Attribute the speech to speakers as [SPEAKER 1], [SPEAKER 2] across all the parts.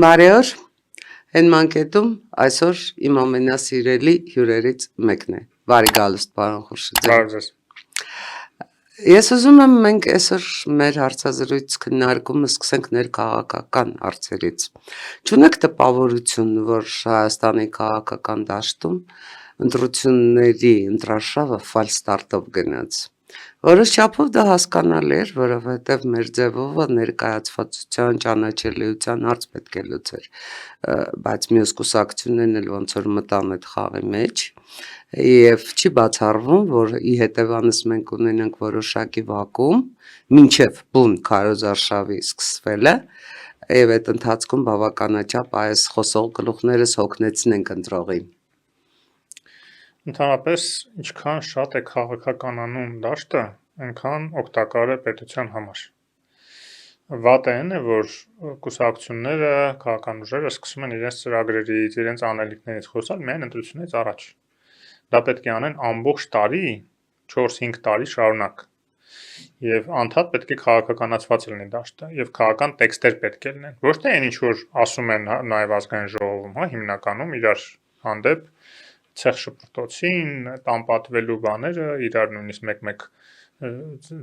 [SPEAKER 1] Բարի օր, հեն մանկետում այսօր իմ ամենասիրելի հյուրերից մեկն է, բարի գալուստ պարոն Խուրշիդյան։
[SPEAKER 2] Բարև ձեզ։
[SPEAKER 1] Ես ուզում եմ մենք այսօր մեր հարցազրույց քննարկումը սկսենք ներքաղաքական հարցերից։ Չունեք տպավորություն, որ Հայաստանի քաղաքական դաշտում ընտրությունների ընտրարշավը ֆալստարտով գնաց։ Որոշ չափով դա հասկանալի էր, որովհետև մեր ձևովը ներկայացվածության ճանաչելիության հարց պետք է լուծեր, բայց մյուս կուսակցություններն էլ ոնց որ մտան այդ խաղի մեջ, եւ չի բացառվում, որ ի հետևանս մենք ունենանք որոշակի վակուում, մինչև բուն քարոզարշավի սկսվելը, եւ այդ ընթացքում բավականաչափ այս խոսող գլուխներս հոգնեցնենք ընտրողին։
[SPEAKER 2] Ընդհանրապես, ինչքան շատ է քաղաքականանում դաշտը, այնքան օգտակար է պետության համար։ Վատը այն է, որ կուսակցությունները, քաղաքական ուժերը սկսում են իրենց ծրագրերից, իրենց անելիքներից խոսալ միայն ընտրությունից առաջ։ Դա պետք է անեն ամբողջ տարի, 4-5 տարի շարունակ։ Եվ անդադ պետք է քաղաքականացված լինի դաշտը, եւ քաղաքական տեքստեր պետք է լինեն։ Ոչ թե այն ինչ որ ասում են նաեւ ազգային ժողովում, հիմնականում իրար հանդեպ ցեղ շփրտոցին, տանպատվելու բաները, իրար նույնիսկ մեկ-մեկ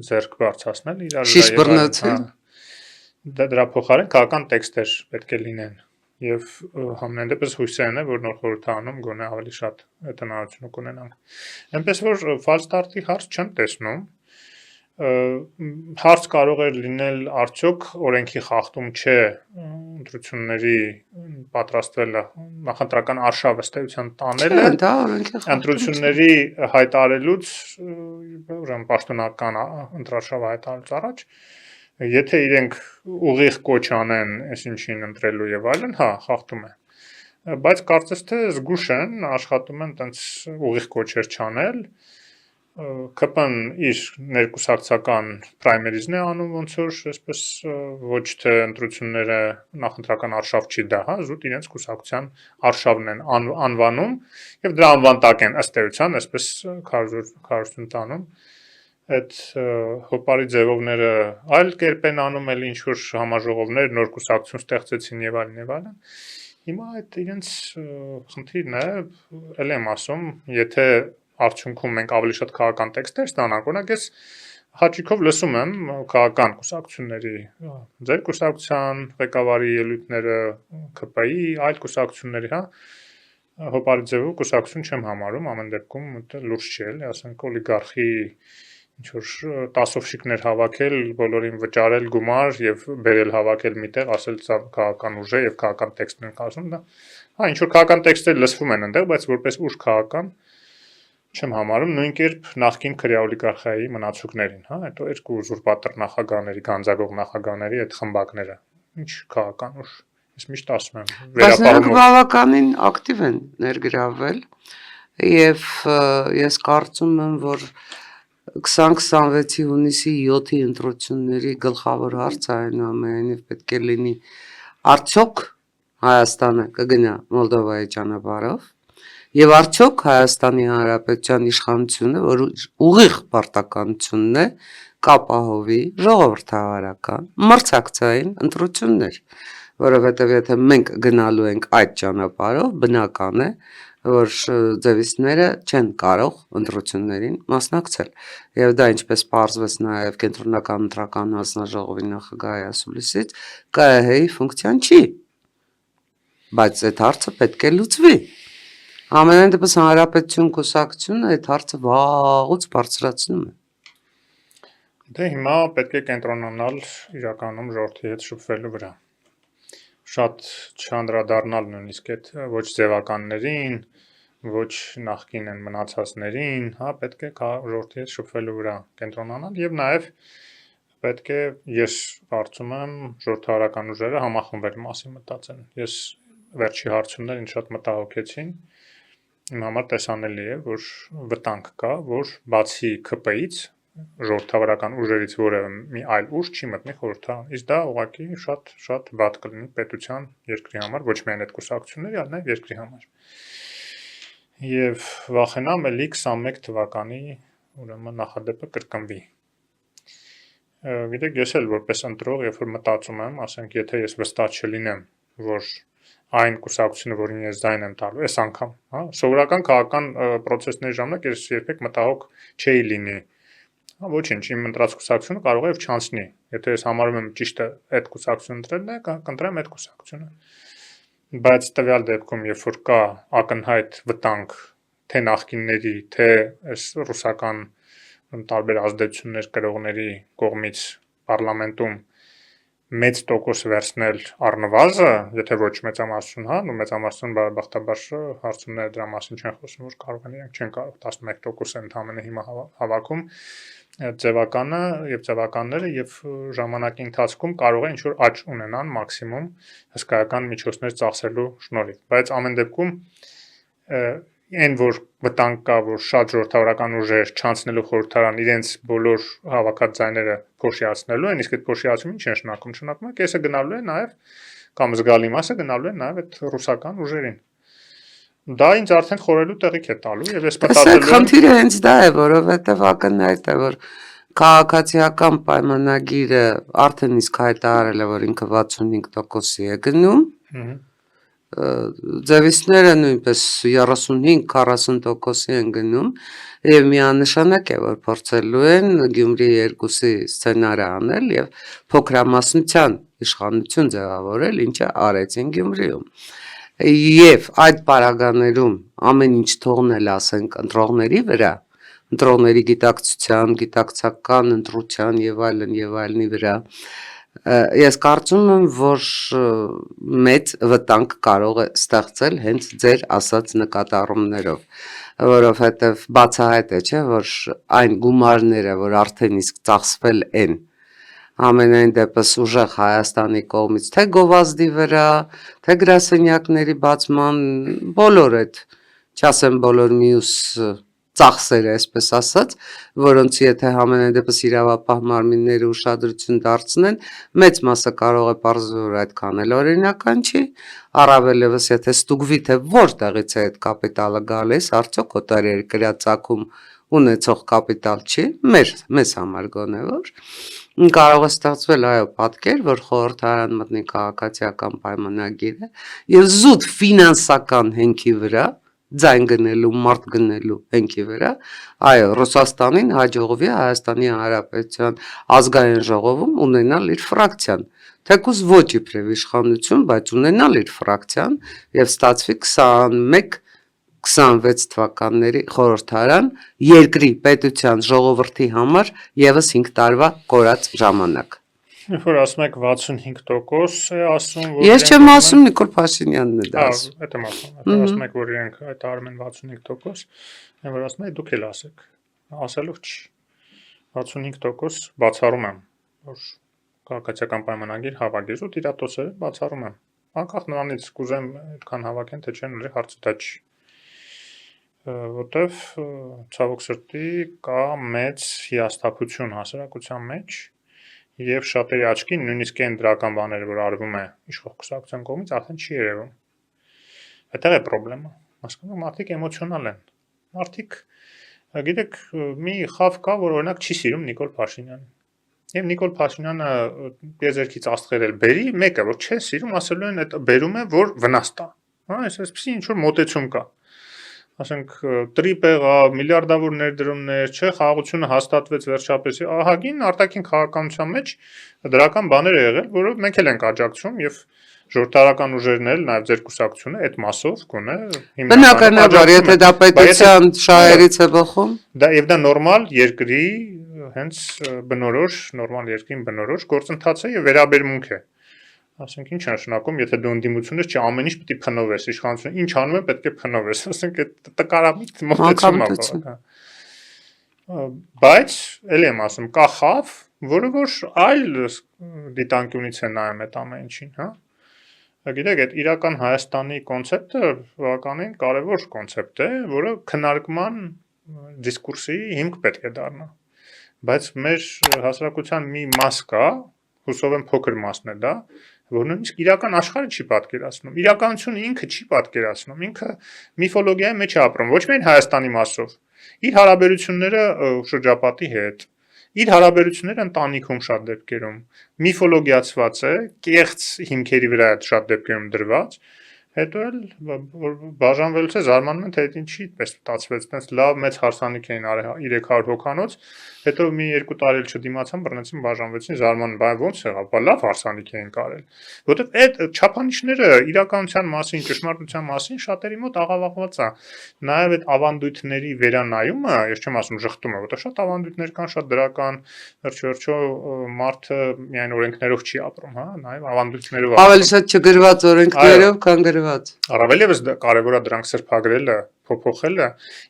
[SPEAKER 2] ձեռք բարձրացնել, իրար
[SPEAKER 1] շիշ բռնոցել։
[SPEAKER 2] Դրա փոխարեն քաղաքական տեքստեր պետք է լինեն։ Եվ համենայն դեպս հույսերն է, որ նոր խորհրդարանում գոնե ավելի շատ տնօրինություն կունենանք։ Այնպես որ ֆալստարտի հարց չեմ տեսնում։ Հարց կարող է լինել արդյոք օրենքի խախտում չէ ընտրությունների պատրաստվելը, նախընտրական արշավը ստեյության տանելը,
[SPEAKER 1] դա օրենքի խախտում
[SPEAKER 2] ընտրությունների հայտարելուց, ուրեմն պաշտոնական ընտրարշավը հայտարելուց առաջ, եթե իրենք ուղիղ կոչ անեն այսինչին ընտրելու եւ այլն, հա, խախտում է։ Բայց կարծես թե զգուշ են, աշխատում են տենց ուղիղ կոչեր չանել, ԿՊ-ն իր ներկուսակցական պրայմերիզն է անում ոնց որ, այսպես ոչ թե ընտրությունները նախընտրական արշավ չի դա, հա, զուտ իրենց կուսակցության արշավն են անվանում եւ դրա անվան տակ են ըստ էության, այսպես քարոզություն տանում։ Այդ հոպարի ձևովները այլ կերպ են անում, էլ ինչ որ համաժողովներ, նոր կուսակցություն ստեղծեցին եւ այլն եւ այլն։ Հիմա այդ իրենց խնդիրն է, ել եմ ասում, եթե արդյունքում մենք ավելի շատ քաղաքական տեքստեր ստանանք, օրինակ ես հաճիկով լսում եմ քաղաքական կուսակցությունների, ձեր կուսակցության ղեկավարի ելույթները, ԿՊ-ի, այլ կուսակցությունների, հա, հոպարի ձևով կուսակցություն չեմ համարում, ամեն դեպքում լուրջ չի էլի, ասենք օլիգարխի ինչ որ տասովշիկներ հավաքել, բոլորին վճարել գումար եւ բերել հավաքել միտեղ, ասել սա քաղաքական ուժ է եւ քաղաքական տեքստն են ասում, դա հա ինչ որ քաղաքական տեքստեր լսվում են այնտեղ, բայց որպես ուժ քաղաքական չեմ համարում, նույն կերպ նախկին քրեա օլիգարխիայի մնացուկներին, հա, հետո երկու ուզուրպատոր նախագահների, գանձագող նախագահների այդ խմբակները, ինչ քաղաքական ուժ, ես միշտ ասում եմ,
[SPEAKER 1] բայց նրանք բավականին ակտիվ են ներգրավել եւ ես կարծում եմ, որ 2026-ի հունիսի 7-ի ընտրությունների գլխավոր հարցը այնուամենայնիվ պետք է լինի արդյոք Հայաստանը կգնա Մոլդովայի ճանապարհով եւ արդյոք Հայաստանի Հանրապետության իշխանությունը, որ ուղիղ պարտականությունն է, կապահովի ժողովրդավարական մրցակցային ընտրություններ, որովհետեւ եթե մենք գնալու ենք այդ ճանապարհով, բնական է, որ ձևիստները չեն կարող ընտրություններին մասնակցել եւ դա ինչպես պարզվեց նաեւ կենտրոնական ընտրական հանձնաժողովի նախագահի ասուլիսից ԿԸՀ-ի ֆունկցիան չի, բայց այդ հարցը պետք է լուծվի։ Ամենայն դեպս Հանրապետություն կուսակցությունը այդ հարցը վաղուց բարձրացնում է։
[SPEAKER 2] Դե հիմա պետք է կենտրոնանալ իրականում ժողովրդի հետ շփվելու վրա։ Շատ չանդրադառնալ նույնիսկ այդ ոչ ձևականներին, ոչ նախկին են մնացածներին, հա, պետք է ժողովրդի հետ շփվելու վրա կենտրոնանալ եւ նաեւ պետք է, ես կարծում եմ, ժողովրդավարական ուժերը համախմբել մասին մտածեն։ Ես վերջի հարցումներ ինձ շատ մտահոգեցին։ Իմ համար տեսանելի է, որ վտանգ կա, որ բացի ԿՊ-ից ժողովրդավարական ուժերից որևէ մի այլ ուժ չի մտնի խորհրդարան։ Իսկ դա ուղղակի շատ վատ կլինի պետության, երկրի համար, ոչ միայն այդ կուսակցությունների, այլ նաեւ երկրի համար։ Եվ վախենամ էլի 21 թվականի ուրեմն նախադեպը կրկնվի։ Գիտեք, ես էլ որպես ընտրող, երբ որ մտածում եմ, ասենք, եթե ես վստահ չլինեմ որ այն կուսակցությունը, որին ես ձայն եմ տալու, այս անգամ, հա, սովորական քաղաքական process-ների ժամանակ ես երբեք մտահոգ չէի լինի։ Հա, ոչինչ, իմ ընտրած կուսակցությունը կարող է եւ չանցնի։ Եթե ես համարում եմ ճիշտը այդ կուսակցությունը ընտրելն է, կընտրեմ այդ կուսակցությունը։ Բայց տվյալ դեպքում, երբ որ կա ակնհայտ վտանգ թե նախկինների, թե այս ռուսական տարբեր ազդեցություններ կրողների կողմից պարլամենտում մեծ տոկոս վերցնել առնվազը, եթե ոչ մեծամասնություն, հա, ու մեծամասնություն բարեբախտաբար հարցումները դրա մասին չեն խոսում, որ կարող են իրենք չեն կարող 11% ընդհանրապես հիմա հավաքում ձևականը եւ ձևականները եւ ժամանակի ընթացքում կարող է ինչ-որ աճ ունենան մաքսիմում հսկայական միջոցներ ծախսելու շնորհիվ, բայց ամեն դեպքում այն որ վտանգ կա, որ շատ ժողովրդավարական ուժեր չանցնելու խորհրդարան իրենց բոլոր հավաքած ձայները փոշիացնելու են, իսկ այդ փոշիացումը ինչ է նշանակում, նշանակում է կեսը գնալու է նաև կամ զգալի մասը գնալու է նաև այդ ռուսական ուժերին։ Դա ինձ արդեն խորելու տեղիք է տալու եւ ես մտածել եմ
[SPEAKER 1] խնդիրը հենց դա է, որովհետեւ ակնհայտ է, որ քաղաքացիական պայմանագիրը արդեն իսկ հայտարարել է, որ ինքը 65%-ի է գնում։ Ձևիցները նույնպես 35-40%-ի են գնում եւ միանշանակ է, որ փորձելու են Գյումրի 2-ի սցենարը անել եւ փոքրամասնության իշխանություն ձևավորել, ինչը արեցին Գյումրիում։ Եվ այդ պարագաներում ամեն ինչ թողնել, ասենք, ընտրողների վրա, ընտրողների գիտակցության, գիտակցական ընտրության եւ այլնի վրա, ես կարծում եմ, որ մեծ վտանգ կարող է ստեղծել հենց ձեր ասած նկատառումներով, որովհետեւ բացահայտ է, չէ, որ այն գումարները, որ արդեն իսկ ծախսվել են, ամենայն դեպս ուժեղ Հայաստանի կողմից, թե գովազդի վրա, թե գրասենյակների բացման, բոլոր այդ, չասեմ բոլոր մյուս ծախսերը, այսպես ասած, որոնց եթե ամենայն դեպս իրավապահ մարմինները ուշադրություն դարձնեն, մեծ մասը կարող է պարզվել, որ այդքան էլ օրինական չի, առավել եւս եթե ստուգվի, թե որտեղից է այդ կապիտալը գալիս, արդյոք օտարերկրյա ծագում ունեցող կապիտալ չի, մեզ համար գոնե որ կարող է ստեղծվել այո պատկեր, որ խորհրդարան մտնի քաղաքացիական պայմանագիրը եւ զուտ ֆինանսական հենքի վրա ձայն գնելու, մարդ գնելու հենքի վրա, այո, Ռուսաստանին հաջողվի Հայաստանի Հանրապետության ազգային ժողովում ունենալ իր ֆրակցիան, թեկուզ ոչ իբրև իշխանություն, բայց ունենալ իր ֆրակցիան եւ ստացվի 21-26 թվականների խորհրդարան երկրի պետության ժողովրդի համար եւս 5 տարվա կորած ժամանակ։
[SPEAKER 2] Երբ որ ասում եք 65% է ասում, որ
[SPEAKER 1] ես չեմ ասում, Նիկոլ Փաշինյանն է դա ասում։
[SPEAKER 2] Այդ եմ ասում, եթե ասում եք, որ իրենք հայտարարում են 65%, այն որ ասում եք դուք էլ ասեք, ասելով չի։ 65% բացառում եմ, որ քաղաքացիական պայմանագիր հավաքել ու տիրատոսը բացառում եմ։ Անկախ նրանից կուզեմ այդքան հավաքեն, թե չեն, ուղղակի հարցը դա չի։ Որտեվ ցավոք սրտի կա մեծ հիասթափություն հասարակության մեջ եւ շատերի աչքին նույնիսկ այն դրական բաները, որ արվում է իշխող կուսակցության կողմից, արդեն չի երևում։ Այդտեղ է խնդրեմը։ Հասկանում, մարդիկ էմոցիոնալ են։ Մարդիկ, գիտեք, մի խավ կա, որ օրինակ չի սիրում Նիկոլ Փաշինյանին։ Եվ Նիկոլ Փաշինյանը եզերքից աստղերել բերի, մեկը որ չէ սիրում, ասելու են այդ բերում է, որ վնաս տա։ Հա, այսպեսի ինչ որ մոտեցում կա։ Ասենք տրիպ եղա, միլիարդավոր ներդրումներ, չէ, խաղաղությունը հաստատվեց վերջապես։ Ահագին արտաքին քաղաքականության մեջ դրական բաներ է եղել, որով մենք էլ ենք աջակցում եւ ժողովրդական ուժերն էլ, նաեւ ձեր կուսակցությունը այդ մասով կոնե
[SPEAKER 1] բնականաբար, եթե դա պետության շահերից է բխում,
[SPEAKER 2] դա եւ դա նորմալ երկրի հենց բնորոշ, նորմալ երկրին բնորոշ գործընթաց է եւ վերաբերմունք է։ Ասենք ինչ է նշանակում, եթե դու ընդդիմություն ես, չէ, ամեն ինչ պետք է փնովես, իշխանությունը ինչ անում է, պետք է փնովես, ասենք այդ տկարամիտ մոտեցում է։ Բայց ելի եմ ասում, կա խավ, որը որ այլ դիտանկյունից է նայում այդ ամեն ինչին, հա։ Գիտեք, այդ իրական Հայաստանի կոնցեպտը բավականին կարևոր կոնցեպտ է, որը քննարկման դիսկուրսի հիմք պետք է դառնա։ Բայց մեր հասարակության մի մաս կա, հուսով եմ փոքր մասն է դա, որ նույնիսկ իրական աշխարհը չի պատկերացնում։ Իրականությունը ինքը չի պատկերացնում, ինքը միֆոլոգիայի մեջ է ապրում, ոչ միայն Հայաստանի մասով, իր հարաբերությունները շրջապատի հետ, իր հարաբերությունները ընտանիքում շատ դեպքերում միֆոլոգիացված է, կեղծ հիմքերի վրա է շատ դեպքերում դրված, հետո էլ բաժանվելուց է զարմանում են, թե ինչի պես ստացվեց, այդպես լավ մեծ հարսանիք էին արել 300 հոգանոց, հետո մի 2 տարի էլ չդիմացան, բռնեցին, բաժանվեցին, զարմանում, բայ ոնց եղավ, բա լավ հարսանիք էին կարել։ Որտեվ այդ չափանիշները իրականության մասին, ճշմարտության մասին շատերի մոտ աղավաղված է։ Նաև այդ ավանդույթների վերանայումը, ես չեմ ասում շղթումը, որտեղ շատ ավանդույթներ կան, շատ դրական, վերջո մարդը միայն օրենքներով չի ապրում, հա, նաև ավանդույթներով
[SPEAKER 1] Ավելի շատ չգրված օրենքներով, քան գրված։
[SPEAKER 2] Առավել եւս կարևոր է դրանք սրբագրելը, փոփոխելը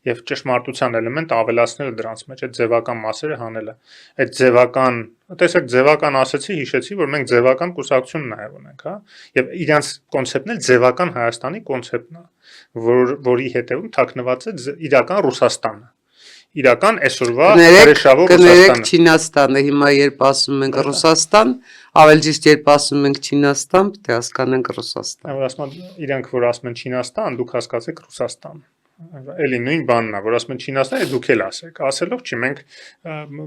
[SPEAKER 2] եւ ճշմարտության էլեմենտ ավելացնելը դրանց մեջ, այդ ձևական մասերը հանելը։ Այդ ձևական, տեսեք, ձևական ասեցի, հիշեցի, որ մենք ձևական կուսակցություն նաեւ ունենք, հա, եւ իրանց կոնցեպտն էլ ձևական Հայաստանի կոնցեպտն է, որի հետևում թաքնված է իրական Ռուսաստանը։ Իրական այսօրվա հրեշավոր
[SPEAKER 1] Ռուսաստանը։ Չինաստանը, հիմա երբ ասում ենք Ռուսաստան, ավելի ճիշտ երբ ասում ենք Չինաստան, պետք է հասկանանք Ռուսաստան։
[SPEAKER 2] Որ ասում են իրանք, որ ասում են Չինաստան, դուք հասկացեք Ռուսաստան։ Էլի նույն բանն է, որ ասում են Չինաստան, դուք էլ ասեք։ Ասելով չի, մենք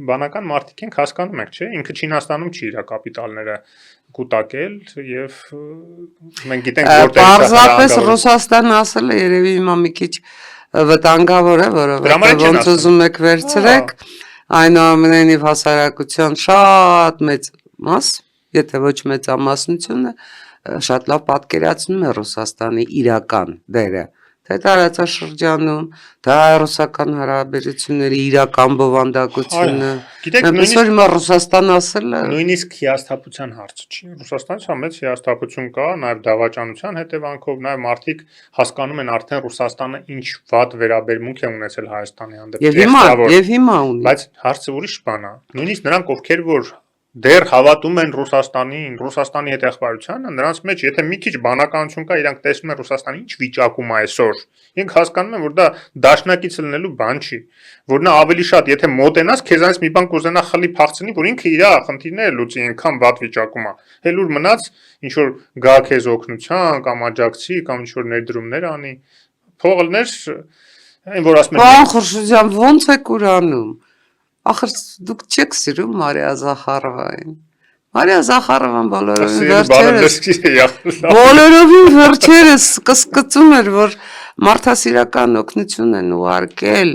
[SPEAKER 2] բանական մարդիկ ենք, հասկանում ենք, չէ՞, ինքը Չինաստանում չի իր կապիտալները կուտակել եւ մենք գիտենք որտեղ է։
[SPEAKER 1] Պարզապես Ռուսաստան ասելը երևի հիմա մի քիչ վտանգավոր է, որովհետեւ ոնց ուզում եք վերցրեք, այնուամենայնիվ հասարակության շատ մեծ մաս, եթե ոչ մեծամասնությունը, շատ լավ պատկերացնում է Ռուսաստանի իրական դերը, թե տարածաշրջանում, թե ռուսական հարաբերությունների իրական բովանդակությունը։
[SPEAKER 2] Գիտեք,
[SPEAKER 1] նույնիսկ հիմա Ռուսաստան ասելը
[SPEAKER 2] նույնիսկ հիասթափության հարց չի։ Ռուսաստանից մեծ հիասթափություն կա, նաև դավաճանության հետևանքով, նաև մարդիկ հասկանում են արդեն Ռուսաստանը ինչ վատ վերաբերմունք է ունեցել Հայաստանի հանդեպ։
[SPEAKER 1] Եվ հիմա ունի։
[SPEAKER 2] Բայց հարցը ուրիշ բան է։ Նույնիսկ նրանք, ովքեր որ դեռ հավատում են Ռուսաստանին, Ռուսաստանի հետ եղբայրությանը, նրանց մեջ եթե մի քիչ բանականություն կա, իրանք տեսնում են Ռուսաստանը ինչ վիճակում է այսօր։ Ինք հասկանում են, որ դա դաշնակից լինելու բան չի, որ նա ավելի շատ, եթե մոտենաս, քեզանից մի բան կուզենա խլի փախցնի, որ ինքը իր խնդիրները լուծի, այնքան վատ վիճակում է։ Հելուր մնաց, ինչ որ գա քեզ օգնության կամ աջակցի կամ ինչ որ ներդրումներ անի, փողներ, այն որ ասում են։
[SPEAKER 1] Պարոն Խուրշիդյան, ո՞նց եք ուրանում։ Ախր դուք չեք սիրում Մարիա Զախարովային։ Մարիա Զախարովան բոլորովին վերջերս կսկծում էր, որ մարդասիրական օգնություն են ուղարկել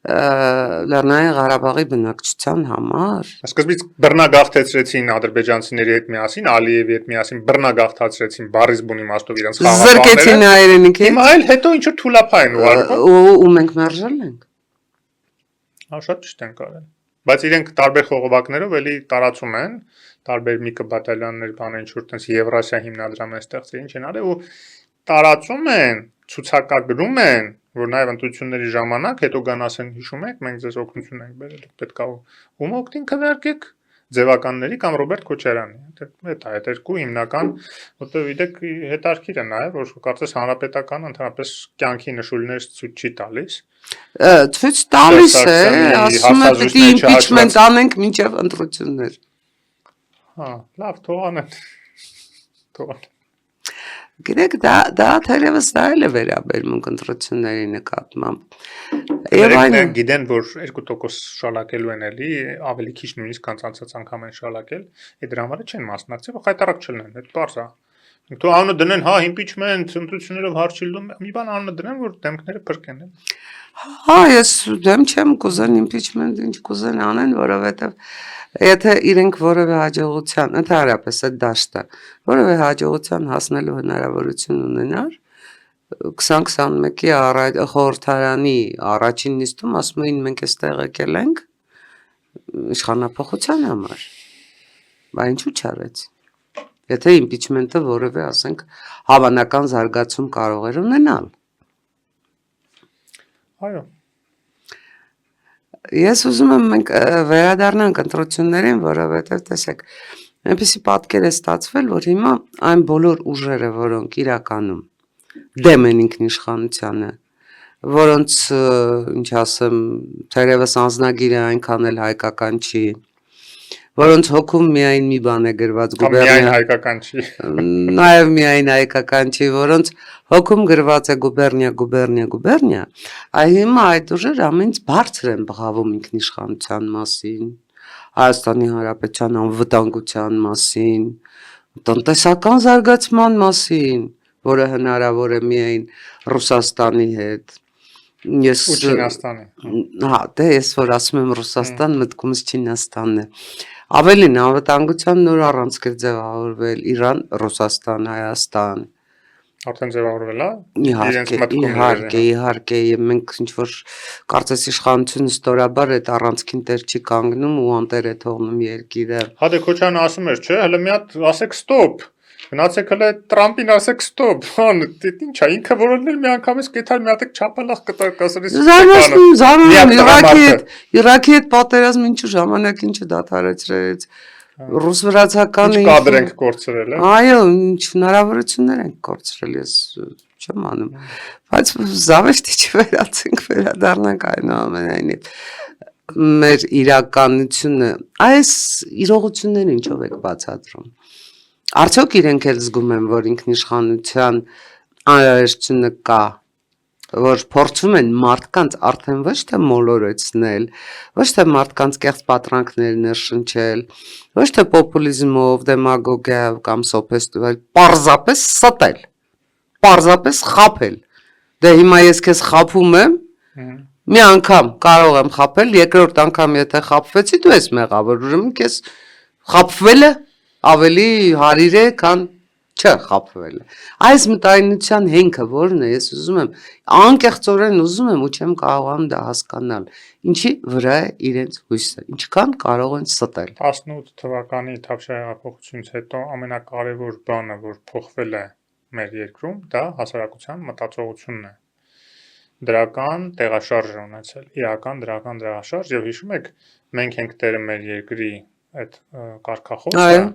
[SPEAKER 1] Լեռնային Ղարաբաղի բնակչության համար։
[SPEAKER 2] Սկզբից բռնագաղթեցրեցին ադրբեջանցիների հետ միասին, Ալիևի հետ միասին բռնագաղթացրեցին Բարիս բուն իմաստով իրենց խաղաղարները։
[SPEAKER 1] Զրկեցին հայրենիք։
[SPEAKER 2] Հիմա էլ հետո ինչ որ թուլափա են ուղարկում։
[SPEAKER 1] Ու մենք մերժել ենք։
[SPEAKER 2] Հա, շատ ճիշտ են կարել։ Բայց իրենք տարբեր խողովակներով էլի տարածում են, տարբեր մի կբատալյաններ բանը ինչ որ տես Եվրասիա հիմնադրամը ստեղծել, ինչ են արել ու տարածում են, ցուցակագրում են, որ նաև ընտրությունների ժամանակ հետո գան ասեն, հիշում եք, մենք ձեզ օգնություն ենք բերել, պետք է ում օգտին քվեարկեք ձևականների կամ Ռոբերտ Քոչարյանի։ Դա այդ երկու հիմնական, որտեղ գիտեք հետարքիր է նաև, որ կարծես հանրապետական ընդհանրապես կյանքի նշույլներ ցույց չի տալիս։
[SPEAKER 1] Ցույց տալիս է, ասում է պիտի իմպիչմենտ անենք մինչև ընտրություններ։
[SPEAKER 2] Հա, լավ, թողանեն։ Թողան։
[SPEAKER 1] Գիտեք, դա թերևս դա էլ է վերաբերմունք ընտրությունների նկատմամբ։ Եվ այն
[SPEAKER 2] գիտեն, որ 2% շալակելու են էլի, ավելի քիչ նույնիսկ կանցած անգամ են շալակել, այդ դրա համար չեն մասնակցել, որ խայտարակ չլինեն, այդ բարձ է։ Դու անունը դնեն, հա, impeachment, ընտրություններով հարց չլինում, մի բան անունը դնեն, որ դեմքները փրկեն։
[SPEAKER 1] Հա, ես դեմ չեմ կուզեն impeachment ինչ կուզեն անեն, որովհետև եթե իրենք որևէ հաջողության, ընդհանրապես այդ դաշտը, որևէ հաջողության հասնելու հնարավորություն ունենար, 2021-ի խորհրդարանի առաջին նիստում ասում էին մենք այստեղ եկել ենք իշխանափոխության համար։ Բայց ինչու չարեց։ Եթե impeachment-ը որևէ, ասենք, հավանական զարգացում կարող էր ունենալ։
[SPEAKER 2] Այո։
[SPEAKER 1] Ես ուզում եմ մենք վերադառնանք ընտրություններին, որովհետև տեսեք, այնպեսի պատկեր է ստացվել, որ հիմա այն բոլոր ուժերը, որոնք իրականում դեմ են ինքնիշխանությանը, որոնց, ինչ ասեմ, թերևս անձնագիրը այնքան էլ հայկական չի, որոնց հոգում միայն մի բան է գրված
[SPEAKER 2] գուբերնիա, միայն հայկական չի,
[SPEAKER 1] նաև միայն հայկական չի, որոնց հոգում գրված է գուբերնիա, այ հիմա այդ ուժերը ամենից բարձր են բղավում ինքնիշխանության մասին, Հայաստանի Հանրապետության անվտանգության մասին, տնտեսական զարգացման մասին, որը հնարավոր է միայն Ռուսաստանի հետ։ Ես
[SPEAKER 2] Ու Չինաստանի։
[SPEAKER 1] հա, դե ես որ ասում եմ Ռուսաստան, մտքումս Չինաստանն է։ Ավելին անվտանգության նոր առանցք է ձևավորվել Իրան, Ռուսաստան, Հայաստան։
[SPEAKER 2] Արդեն ձևավորվել է։
[SPEAKER 1] Իհարկե, եւ մենք ինչ որ կարծես իշխանությունը ստորաբար այդ առանցքին տեր չի կանգնում ու անտեր է թողնում երկիրը։
[SPEAKER 2] Հա դե Քոչարյանը ասում էր, չէ, հələ մի հատ ասեք ստոպ։ Գնացեք հələ Տրամպին ասեք ստոպ։ Հան, դե ինչ է, ինքը որոններ մի անգամից կեթար մի հատ չափալախ կասրից։
[SPEAKER 1] Զարմանում, Իրաքի հետ պատերազմը ինչու ժամանակին չդադարեցրեց։ Ռուս-վրացականը
[SPEAKER 2] կադր ենք կորցրել, է։
[SPEAKER 1] Այո, ինչ հնարավորություններ ենք կորցրել, ես չեմ անում, բայց զավեշտի չվերացենք, վերադառնանք այնուամենայնիվ մեր իրականությունը, այս իրողությունները ինչով եք բացատրում։ Արդյոք իրենք էլ զգում են, որ ինքնիշխանության անհրաժեշտությունը կա, որ փորձում են մարդկանց արդեն ոչ թե մոլորեցնել, ոչ թե մարդկանց կեղծ պատրանքներ ներշնչել, ոչ թե պոպուլիզմով, դեմագոգիայով կամ սոփեստուվել, պարզապես ստել, պարզապես խաբել։ Դե հիմա ես քեզ խաբում եմ, մի անգամ կարող եմ խաբել, երկրորդ անգամ եթե խաբվեցի, դու ես մեղավոր, ուրեմն քեզ խաբվելը ավելի հարիր է, քան չխաբվելը։ Այս մտայնության հենքը որն է, ես ուզում եմ, անկեղծորեն ուզում եմ ու չեմ կարողանում դա հասկանալ, ինչի վրա է իրենց հույսը, ինչքան կարող են ստել։
[SPEAKER 2] 18 թվականի Թավշյա հեղափոխությունից հետո ամենակարևոր բանը, որ փոխվել է մեր երկրում, դա հասարակության մտածողությունն է։ Դրական տեղաշարժ է ունեցել, իրական դրական տեղաշարժ, եւ հիշում եք, մենք ենք տերը մեր երկրի այդ կարգախոսը,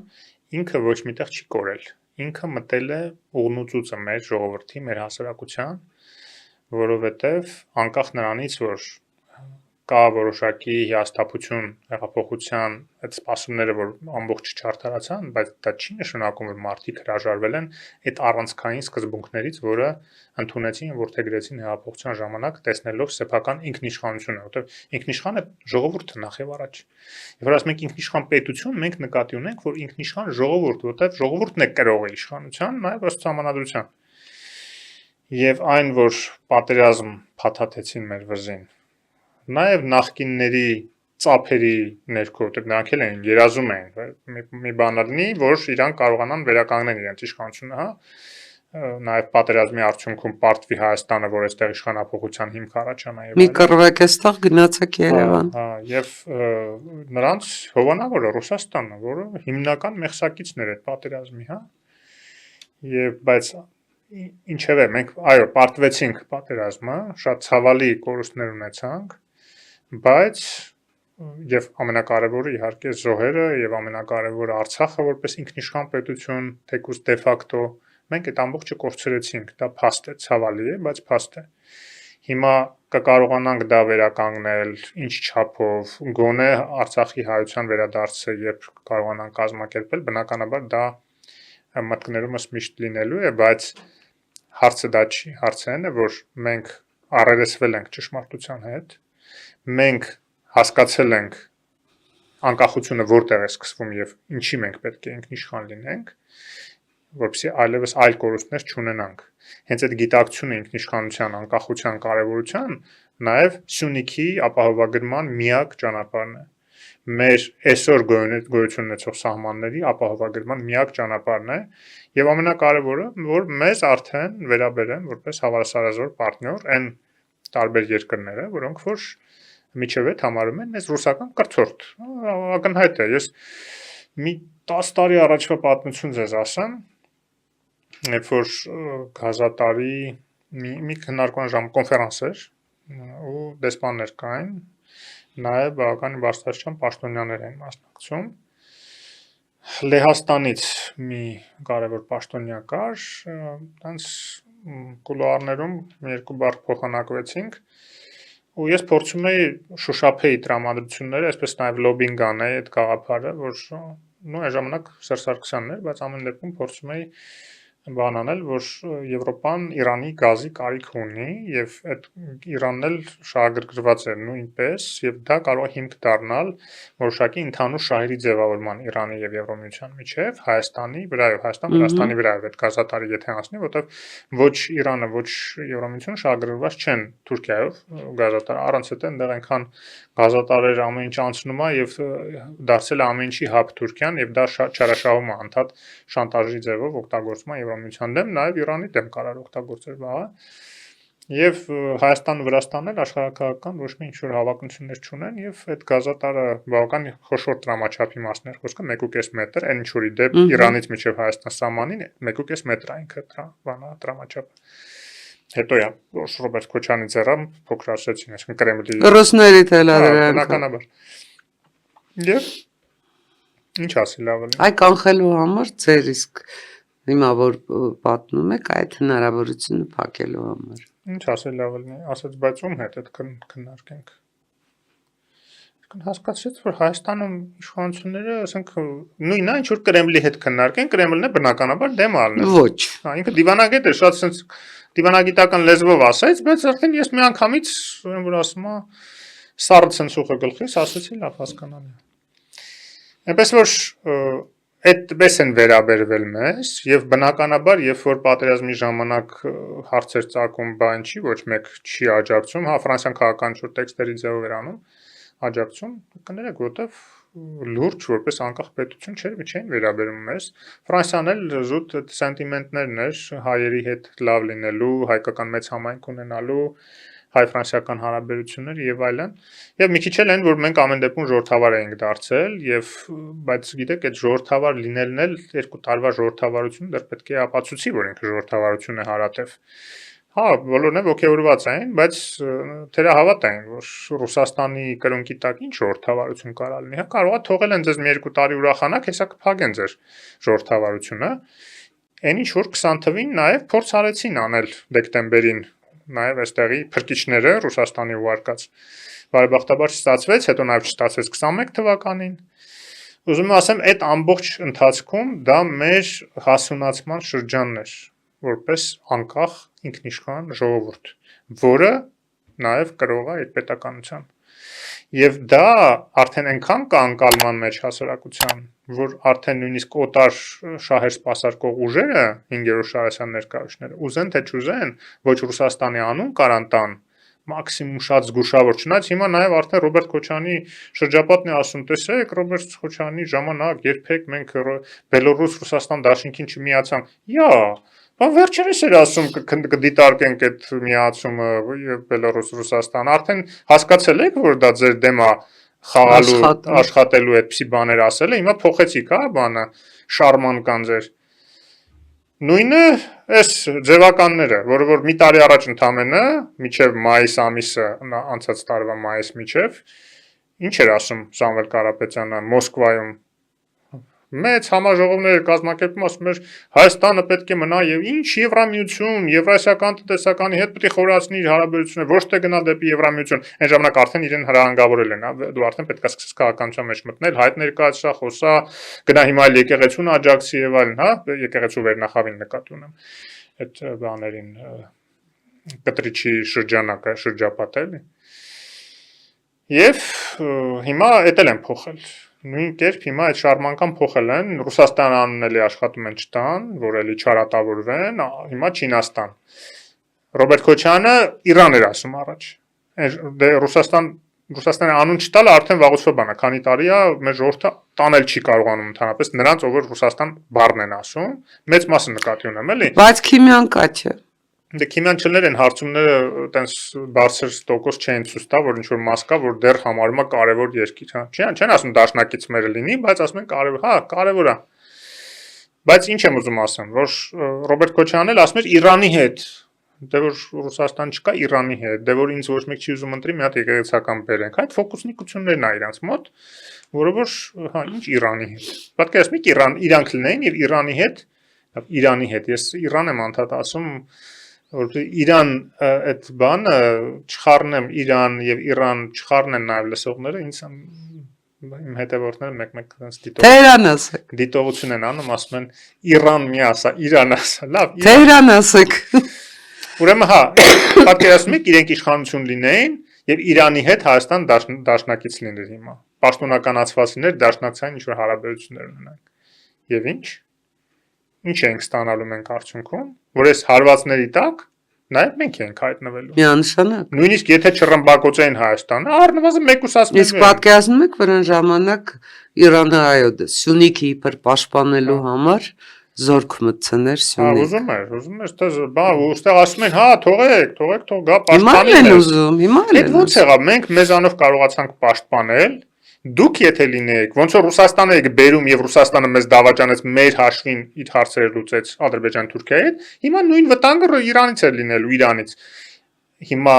[SPEAKER 2] ինքը ոչ միտեղ չի կորել։ Ինքը մտել է ուղնուծուցը մեր ժողովրդի, մեր հասարակության, որովհետև անկախ նրանից, որ կա որոշակի հիասթափություն հեղափոխության այդ սպասումները, որ ամբողջ չարդարացան, բայց դա չի նշանակում, որ մարդիկ հրաժարվել են այդ առանցքային սկզբունքներից, որը ընդունեցին, որդեգրեցին հեղափոխության ժամանակ, տեսնելով սեփական ինքնիշխանությունը, որովհետև ինքնիշխան է ժողովուրդը նախ եւ առաջ։ Երբ որ ասում ենք ինքնիշխան պետություն, մենք նկատի ունենք, որ ինքնիշխան ժողովուրդ, որովհետև ժողովուրդն է կրողը իշխանության, նաև ըստ համանadrության։ Եվ այն, որ պատերազմ փաթաթեցին մեր վզին, նաև նախկինների ծափերի ներքո, նրանք էլ են երազում են, մի բան լինի, որ իրանք կարողանան վերականգնել իրենց իշխանությունը, հա, նաև պատերազմի արդյունքում պարտվի Հայաստանը, որ այստեղ իշխանապողության հիմք առաջանա եւ
[SPEAKER 1] մի կռվեք այստեղ գնացեք Երևան։
[SPEAKER 2] Հա, եւ նրանց հովանավորը Ռուսաստանն է, որը հիմնական մեղսակիցն էր այդ պատերազմի, հա։ Եվ բայց ինչևէ մենք այո, պարտվեցինք պատերազմը, շատ ցավալի կորուստներ ունեցանք, բայց եւ ամենակարևորը իհարկե զոհերը եւ ամենակարևորը Արցախը որպես ինքնիշխան պետություն, թեկուզ դե ֆակտո, մենք այդ ամբողջը կորցրեցինք, դա փաստ է, ցավալի է, բայց փաստ է։ Հիմա կկարողանանք դա վերականգնել, ինչ չափով, գոնե Արցախի հայության վերադարձը, երբ կարողանանք կազմակերպել, բնականաբար դա մտքներումս միշտ լինելու է, բայց հարցը դա չի, հարցը այն է, որ մենք առերեսվել ենք ճշմարտության հետ, մենք հասկացել ենք անկախությունը որտեղ է սկսվում եւ ինչի մենք պետք է ինքնիշխան լինենք, որպեսզի այլևս այլ կորուստներ չունենանք։ Հենց այդ գիտակցությունը ինքնիշխանության, անկախության կարեւորության նաեւ Սյունիքի ապահովագրման միակ ճանապարհն է։ Մեր այսօր գոյություն ունեցող սահմանների ապահովագրման միակ ճանապարհն է եւ ամենակարևորը, որ մեզ արդեն վերաբերեն որպես հավասարազոր պարտներ այն տարբեր երկրները, որոնք որ միջև այդ համարում են մեզ ռուսական կրթորդ։ Ակնհայտ է, ես մի 10 տարի առաջվա պատմություն ձեզ ասեմ, երբ որ Գազատարի մի քննարկման կոնֆերանս էր ու դեսպաններ կային, նաև բավականին բարձրաստիճան պաշտոնյաներ են մասնակցում։ Լեհաստանից մի կարևոր պաշտոնյա կար, այնց կուլուարներում երկու բառ փոխանակվեցինք ու ես փորձում էի շոշափեի տրամադրությունները, այսպես նաև լոբինգ անեի այդ գաղափարը, որ այն ժամանակ Սերժ Սարգսյանն էր, բայց ամեն դեպքում փորձում էի բան անել, որ Եվրոպան Իրանի գազի կարիք ունի եւ այդ Իրանն էլ շահագրգռված է նույնպես եւ դա կարող է հիմք դառնալ որոշակի ընդհանուր շահերի ձևավորման Իրանի եւ Եվրոմիության միջեւ Հայաստանի վրայով, Հայաստան-Վրաստանի վրայով այդ գազատարի եթե անցնի, որտեղ ոչ Իրանը, ոչ Եվրոմիությունը շահագրգռված չեն Թուրքիայով գազատար, առանց այդ այնտեղ այնքան գազատարեր ամեն ինչ անցնում է եւ դարձել է ամեն ինչի հաբ Թուրքիան եւ դա չարաշահում է անդադ շանտաժի ձևով օգտագործում է Եվրոմիության դեմ, նաեւ Իրանի դեմ կարող օգտագործել բաղը։ Եվ Հայաստանն ու Վրաստանն էլ աշխարհակահաղական ոչ մի ինչ-որ հավակնություններ չունեն եւ այդ գազատարը բավական խոշոր տրամաչափի մասներ խոսքը 1.5 մետր, այն ինչ-որ դեպ Իրանից մինչեւ Հայաստան սահմանին 1.5 մետր է ինքը տրամաչափը։ Հետո է Ռոբերտ Քոչյանի ձեռը փոքր ասեցին, այսինքն Կրեմլի
[SPEAKER 1] Ռուսների թելադրել։
[SPEAKER 2] բնականաբար։ Եվ ինչ ասել ավելի։
[SPEAKER 1] Այ կանխելու համար ձեր իսկ հիմա որ պատմում եք այդ հնարավորությունը փակելու համար։
[SPEAKER 2] Ինչ ասել ավելի, ասած բայց ում հետ այդ քննարկենք։ Հասկացրեց, որ Հայաստանում իշխանությունները, ասենք, նույնն է, ինչ որ Կրեմլի հետ քննարկեն, Կրեմլն է բնականաբար դեմ ալն է։
[SPEAKER 1] Ոչ։
[SPEAKER 2] Հա, ինքը դիվանագետ է, շատ sense դիվանագիտական լեզվով ասեց, բայց արդեն ես միանգամից ուրեմն որ ասում եմ սառը ցնցուղը գլխիս, ասեցի լավ հասկանալի։ Այնպես որ այդպես են վերաբերվել մեզ եւ բնականաբար երբ որ պատերազմի ժամանակ հարցեր ծագում բան չի ոչ մեկ չի աջակցում, հա ֆրանսիան քաղաքական շուտ տեքստերի ձևով էր անում աջակցում, կներեք, որտեվ լուրջ որպես անկախ պետություն չէին վերաբերում մեզ։ Ֆրանսիան էլ զուտ սենտիմենտներն էր հայերի հետ լավ լինելու, հայկական մեծ համայնք ունենալու, հայ-ֆրանսիական հարաբերություններ եւ այլն։ Եվ մի քիչ էլ են, որ մենք ամեն դեպքում ժողովրդավար էինք դարձել եւ բայց գիտեք, այդ ժողովրդավար լինելն էլ 2 տարվա ժողովրդավարություն դեռ պետք է ապացուցի, որ ինքը ժողովրդավարություն է հարատև։ Հա, բոլորն էլ ոգևորված էին, բայց թերահավատ էին, որ Ռուսաստանի կրունկի տակ ինչ ժողովրդավարություն կարա լինի։ Հա, կարող է թողել են ձեզ մի 2 տարի ուրախանակ, հեսա կփակեն ձեր ժողովրդավարությունը։ Այն ինչ որ 20 թվին նաև փորձ արեցին անել դեկտեմբերին, նաև այստեղի փրկիչները Ռուսաստանի ուղարկած։ Բարեբախտաբար չստացվեց, հետո նաև չստացվեց 21 թվականին։ Ուզում եմ ասեմ, այդ ամբողջ ընթացքում դա մեր հասունացման շրջանն էր, որպես անկախ ինքնիշխան ժողովուրդ, որը նաև կրող է այդ պետականության։ Եվ դա արդեն այնքան կա անկալման մեջ հասարակության, որ արդեն նույնիսկ օտար շահեր սպասարկող ուժերը 5-րդ շահասյան ներկայացուցիչները ուզեն թե չուզեն, ոչ Ռուսաստանի անուն կարան տան, մաքսիմում շատ զգուշավոր, չնայած հիմա նաև արդեն Ռոբերտ Քոչյանի շրջապատն է ասում, տեսեք, Ռոբերտ Քոչյանի ժամանակ երբեք մենք Բելոռուս-Ռուսաստան դաշինքին չմիացանք։ Յա, բան վերջերս էր ասում կդիտարկենք այդ միացումը Բելոռուս-Ռուսաստան, արդեն հասկացել եք, որ դա ձեր դեմ է խաղալու, աշխատելու այդպիսի բաներ ասել է, հիմա փոխեցիք, հա, բանը, շարման կան ձեր։ Նույնը այս ձևականները, որը որ մի տարի առաջ ընդամենը, միջև մայիս ամիսը, անցած տարվա մայիս միջև, ինչ էր ասում Սամվել Կարապետյանը Մոսկվայում, մեծ համաժողովներ կազմակերպում, ասում էր Հայաստանը պետք է մնա եւ ինչ Եվրամիություն, Եվրասիական տնտեսականի հետ պետք է խորացնի իր հարաբերությունները, ոչ թե գնա դեպի Եվրամիություն։ Այն ժամանակ արդեն իրեն հրահանգավորել են, հա, դու արդեն պետք է սկսես քաղաքականության մեջ մտնել, հայտ ներկայացրա, խոսա, գնա հիմա էլ եկեղեցուն աջակցի եւ այլն, հա, եկեղեցու վերնախավին նկատի ունեմ։ Այդ բաներին կտրիչի շրջանակը, շրջապատը էլի։ Եվ հիմա էտել են փոխել։ Նույն կերպ հիմա այդ շարմանքան փոխել են, Ռուսաստան անունն էլի աշխատում են չտան, որ էլի չարատավորվեն, հիմա Չինաստան։ Ռոբերտ Քոչյանը Իրան էր ասում առաջ։ Դե Ռուսաստանի անուն չտալը արդեն վաղուց բան է, քանի տարի է մեր ժողովուրդը տանել չի կարողանում ընդհանրապես նրանց, ով որ Ռուսաստան բառն են ասում, մեծ մասը նկատի ունեմ էլի։
[SPEAKER 1] Բայց քիմիան կա չէ։
[SPEAKER 2] Դե քիմիանչելներ են հարցումները այտենց բարձր տոկոս չեն ցույց տա, որ ինչ որ մաս կա, որ դեռ համարում է կարևոր երկիր, հա։ Չեն ասում դաշնակից մերը լինի, բայց ասում են կարևոր, հա, կարևոր է։ Բայց ինչ եմ ուզում ասեմ, որ Ռոբերտ Քոչյանն էլ ասում էր Իրանի հետ, դե որ Ռուսաստան չկա Իրանի հետ, դե որ ինձ ոչ մեկ չի ուզում ընտրի մի հատ եկեղեցական բերենք, այդ ֆոկուսնիկություններն է իրանց մոտ, որը որ հա, ինչ Իրանի հետ։ Պատկերացնեք իրանք լինեին եւ Իրանի հետ, ես Իրան եմ անդադ ասում որովհետեւ Իրան այդ բանը չխառնեմ Իրան եւ Իրան չխառնեն նաեւ լսողները ինձ իմ հետևորդները մեկ-մեկ այնց
[SPEAKER 1] Թեհրան ասեք։
[SPEAKER 2] դիտողություն են անում, ասում են Իրան մի ասա, Իրան ասա, լավ,
[SPEAKER 1] Թեհրան ասեք։
[SPEAKER 2] Ուրեմն հա, պատկերացնում եք իրենք իշխանություն լինեին եւ Իրանի հետ Հայաստան դաշնակից լիներ հիմա։ Պաշտոնականացված լիներ դաշնակցային ինչ-որ հարաբերություններ ունենանք։ Եվ ինչ։ Ինչ ենք ստանալու մենք արդյունքում, որ այս հարվածների տակ նաեւ մենք ենք հայտնվելու։
[SPEAKER 1] Միանշանակ։
[SPEAKER 2] Նույնիսկ եթե չռմբակոծեին Հայաստանը, առնվազն մեկուս ասում
[SPEAKER 1] Իսկ պատկերացնում եք, որ այն ժամանակ Իրանը այո, Սյունիքի իբր պաշտպանելու համար զորք մտցներ Սյունիք։
[SPEAKER 2] ուզում էր, բա ուստեղ ասում են, հա, թողեք, թող գա
[SPEAKER 1] Հիմա
[SPEAKER 2] պաշտպանի։
[SPEAKER 1] էլ ուզում, հիմա էլ։
[SPEAKER 2] Այդ ո՞նց եղավ, մենք մեզանով կարողացանք պաշտպանել, դուք եթե լինեիք, ոնց որ Ռուսաստանը եք բերում եւ Ռուսաստանը մեզ դավաճանեց մեր հաշվին իր հարցերը լուծեց Ադրբեջան-Թուրքիայի հետ, հիմա նույն վտանգը Իրանից էր լինելու, Իրանից։ Հիմա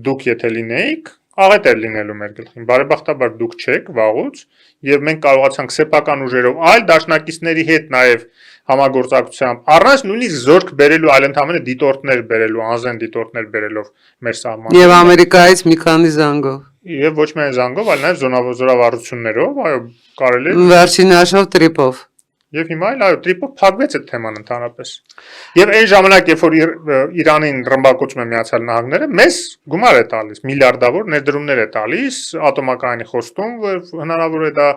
[SPEAKER 2] դուք եթե լինեիք, աղետ էր լինելու մեր գլխին։ Բարեբախտաբար դուք չեք վաղուց եւ մենք կարողացանք սեփական ուժերով այլ դաշնակիցների հետ նաեւ համագործակցությամբ առանց նույնիսկ զորք բերելու այլ ընդհանրապես դիտորդներ բերելու, անզեն դիտորդներ բերելով մեր սահմանները։
[SPEAKER 1] Եվ Ամերիկայից մի քանի զանգով։
[SPEAKER 2] Եվ ոչ միայն զանգով, այլ նաեւ զորավարություններով, այո, կարելի է։
[SPEAKER 1] Վերջին հաշվով տրիպով։
[SPEAKER 2] Եվ հիմա էլ այո, տրիպով փակվեց այդ թեման ընդհանրապես։ Եվ այն ժամանակ, երբ որ Իրանին ռմբակոծում է Միացյալ Նահանգները, մեզ գումար է տալիս, միլիարդավոր ներդրումներ է տալիս, ատոմակայանի խոստում, որ հնարավոր է դա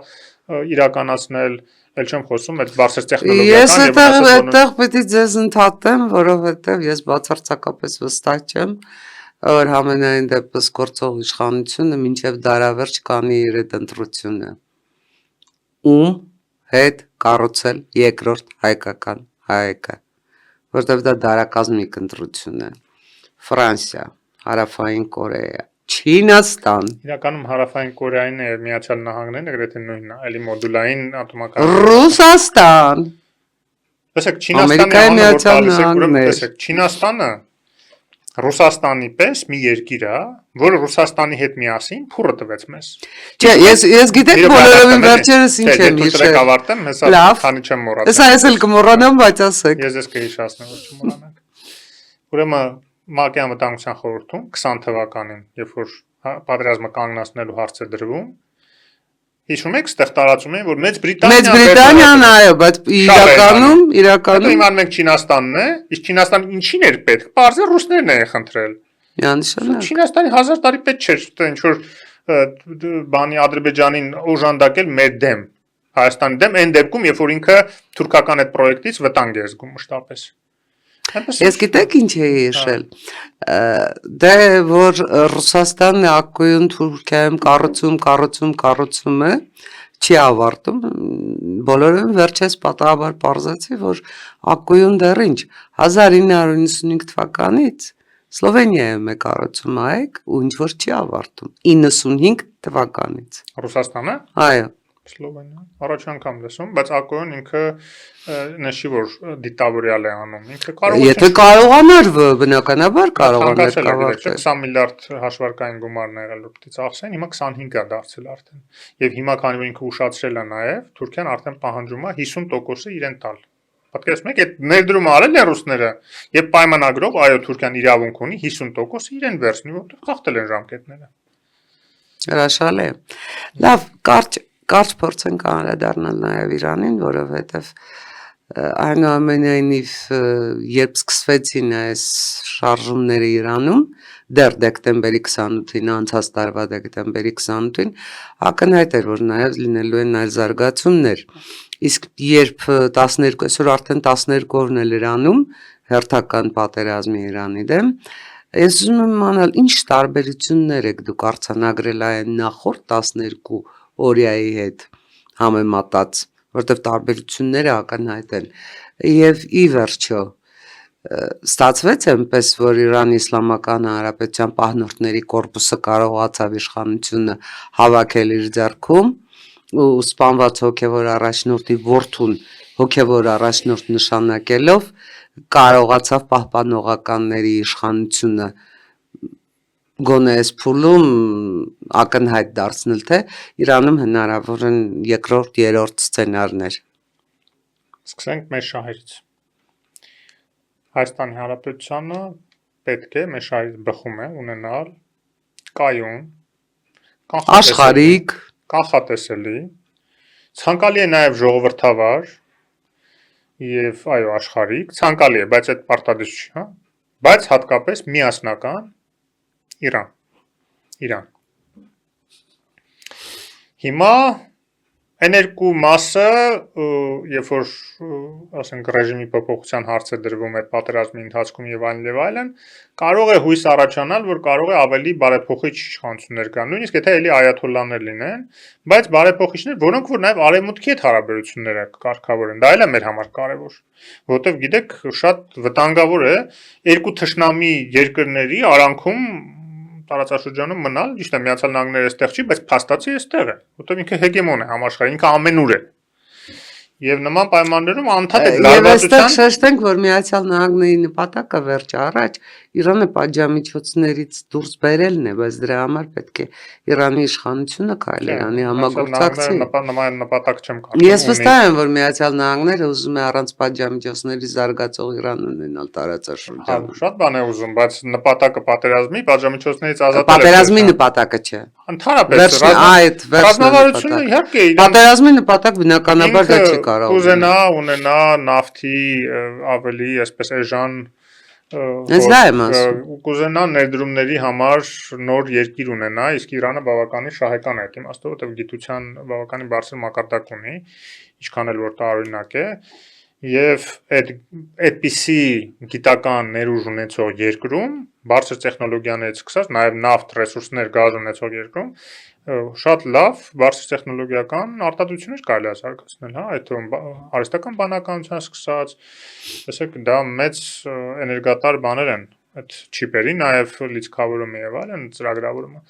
[SPEAKER 2] իրականացնել, ել չեմ խոսում այդ բարձր տեխնոլոգիական
[SPEAKER 1] եւ այդտեղ պետք է ձեզ ընդհատեմ, որովհետեւ ես բացարձակապես վստահ չեմ, որ համենայն դեպս գործող իշխանությունը մինչեւ դարավերջ կանի իր այդ ընտրությունը։ Ում հետ կառուցել երկրորդ հայկական հայկը, որտեղ դա դարակազմիկ ընտրություն է։ Ֆրանսիա, Հարավային Կորեա, Չինաստան։
[SPEAKER 2] Իրականում Հարավային Կորեային եւ Միացյալ Նահանգներն գրեթե նույնն է, էլի մոդուլային ատոմական։
[SPEAKER 1] Ռուսաստան։
[SPEAKER 2] Տեսեք, Չինաստանի անունը որ տալիս եք, ուրեմն տեսեք, Չինաստանը Ռուսաստանի պես մի երկիր է, որը Ռուսաստանի հետ միասին փուրը տվեց մեզ։
[SPEAKER 1] Չէ, ես գիտեք բոլորովին վերջերս ինչ եմ հիշել։
[SPEAKER 2] Ավարտեմ, հեսա քանի չեմ մոռացել։
[SPEAKER 1] Հեսա ես էլ կմոռանամ, բայց ասեք։
[SPEAKER 2] Ես կհիշացնեմ, որ չմոռանաք։ Ուրեմն ՄԱԿ-ի անվտանգության խորհրդում 20 թվականին, երբ որ պատերազմը կանգնացնելու հարց է դրվում, հիշում եք, ստեղ տարածում են, որ Մեծ
[SPEAKER 1] Բրիտանիան այո, բայց իրականում
[SPEAKER 2] Հետո իմանում ենք Չինաստանն է, իսկ Չինաստանը ինչին էր պետք։ Պարզը ռուսներն են խնդրել։
[SPEAKER 1] Միանշանակ։
[SPEAKER 2] Չինաստանի 1000 տարի պետք չէր, ինչ որ բանի Ադրբեջանին օժանդակել մեր դեմ, Հայաստանի դեմ, այն դեպքում, երբ որ ինքը թուրքական այդ պրոյեկտից վտանգ է զգում մշտապես։
[SPEAKER 1] Ես գիտեք ինչ էի հիշել։ Դե որ Ռուսաստանն է ակույն Թուրքիայում կառուցում է, չի ավարտում, բոլորին վերջերս պատահաբար պարզեցի, որ ակույն դեռ ինչ 1995 թվականից Սլովենիայում է կառուցում այգ ու ինչ որ չի ավարտում 95 թվականից։
[SPEAKER 2] Ռուսաստանը։
[SPEAKER 1] Այո։
[SPEAKER 2] Սլովենիա։ Առաջ անգամ լսում, բայց ակոյն ինքը նշի որ դիտավորյալ է անում։ Ինքը կարող է։
[SPEAKER 1] Եթե կարողանար, բնականաբար կարողանար կավարտել։
[SPEAKER 2] 20 միլիարդ հաշվարկային գումարն եղել որ ծախսեն, հիմա 25 է դարձել արդեն։ Եվ հիմա քանի որ ինքը ուշացրել է նաև, Թուրքիան արդեն պահանջում է 50%-ը իրեն տալ։ Պատկերացնում եք, այդ ներդրումը արել են ռուսները, եւ պայմանագրով այո Թուրքիան իրավունք ունի 50% իրեն վերցնի, որտեղ խախտել են ժամկետները։
[SPEAKER 1] Հրաշալի է։ Լավ, կարճ փորձենք անդրադառնալ նաև Իրանին, որովհետև այնուամենայնիվ երբ սկսվեցին այս շարժումները Իրանում, դեռ դեկտեմբերի 28-ին, անցած տարվա դեկտեմբերի 28-ին, ակնհայտ էր, որ նաև լինելու են այլ զարգացումներ։ Իսկ երբ 12, այսօր արդեն 12-օրն է Իրանում, հերթական պատերազմի Իրանի դեմ, ես ուզում եմ իմանալ, ինչ տարբերություններ եք դուք արձանագրել այն նախորդ 12 օրյայի հետ համեմատած, որտեղ տարբերությունները ակնհայտ են։ Եվ ի վերջո ստացվեց այնպես, որ Իրանի Իսլամական Հանրապետության պահնորդների կորպուսը կարողացավ իշխանությունը հավաքել իր ձեռքում ու սպանված հոգևոր առաջնորդի որդուն հոգևոր առաջնորդ նշանակելով կարողացավ պահպանողականների իշխանությունը գոնե այս փուլում ակնհայտ դարձնել, թե Իրանում հնարավոր են երկրորդ, երրորդ սցենարներ։
[SPEAKER 2] Սկսենք մեր շահերից։ Հայաստանի Հանրապետությանը պետք է մեր շահերից բխում է ունենալ կայուն,
[SPEAKER 1] աշխարհիկ,
[SPEAKER 2] կանխատեսելի, ցանկալի է նաև ժողովրդավար եւ այո աշխարհիկ, ցանկալի է, բայց այդ պարտադիր չի, հա, բայց հատկապես միասնական Իրան։ Հիմա այն երկու մասը, երբ որ ասենք ռեժիմի փոփոխության հարց է դրվում այդ պատերազմի ընթացքում եւ այլն, կարող է հույս առաջանալ, որ կարող է ավելի բարեփոխիչ իշխանություններ կան, նույնիսկ եթե էլի այաթոլլաներ լինեն, բայց բարեփոխիչներ, որոնք որ նաեւ արևմուտքի հետ հարաբերությունները կարգավորեն, դա էլ է մեր համար կարեւոր, որովհետեւ գիտեք, շատ վտանգավոր է երկու թշնամի երկրների արանքում տարածաշրջանում մնալ, ճիշտ է, Միացյալ Նահանգները այստեղ չի, բայց փաստացի այստեղ է, որովհետև ինքը հեգեմոն է համաշխարհային, ինքը ամենուր է։ Եվ նման պայմաններում անդադ է
[SPEAKER 1] լարվածության։ Եվ այստեղ շեշտենք, որ Միացյալ Նահանգների նպատակը վերջ առաջ Իրանը պատժամիջոցներից դուրս բերելն է, բայց դրա համար պետք է Իրանի իշխանությունը քայլ Իրանի համագործակցի։
[SPEAKER 2] Նման նպատակ չեմ կարծում։
[SPEAKER 1] Ես վստահ եմ, որ Միացյալ Նահանգները ուզում է առանց պատժամիջոցների զարգացող Իրան ունենալ տարածաշրջանում։
[SPEAKER 2] Շատ բան է ուզում, բայց նպատակը պատերազմի պատժամիջոցներից ազատել է։
[SPEAKER 1] Պատերազմի նպատակը չէ։
[SPEAKER 2] Ընդհանրապես ռազմավարությունը իհարկե
[SPEAKER 1] պատերազմի նպատակ բնականաբար դա չի կարող։
[SPEAKER 2] Կուզենա ունենա նավթի ավելի, այսպես էժան կուզենա ներդրումների համար նոր երկիր ունենա, իսկ Իրանը բավականին շահեկան է այդ իմաստով, որտեղ գիտության բավականին բարձր մակարդակ ունի, ինչքան էլ որ տարօրինակ է, եւ այդպիսի գիտական ներուժ ունեցող երկրում, բարձր տեխնոլոգիաներից սկսած, նաեւ նավթ ռեսուրսներ, գազ ունեցող երկրում շատ լավ բարձր տեխնոլոգիական արտադրություններ կարելի է զարգացնել, հա, այդ արհեստական բանականության սկսած, տեսեք, դա մեծ էներգատար բաներ են, այդ չիպերի, նաև լիցքավորումը եւ այլն, ծրագրավորումը։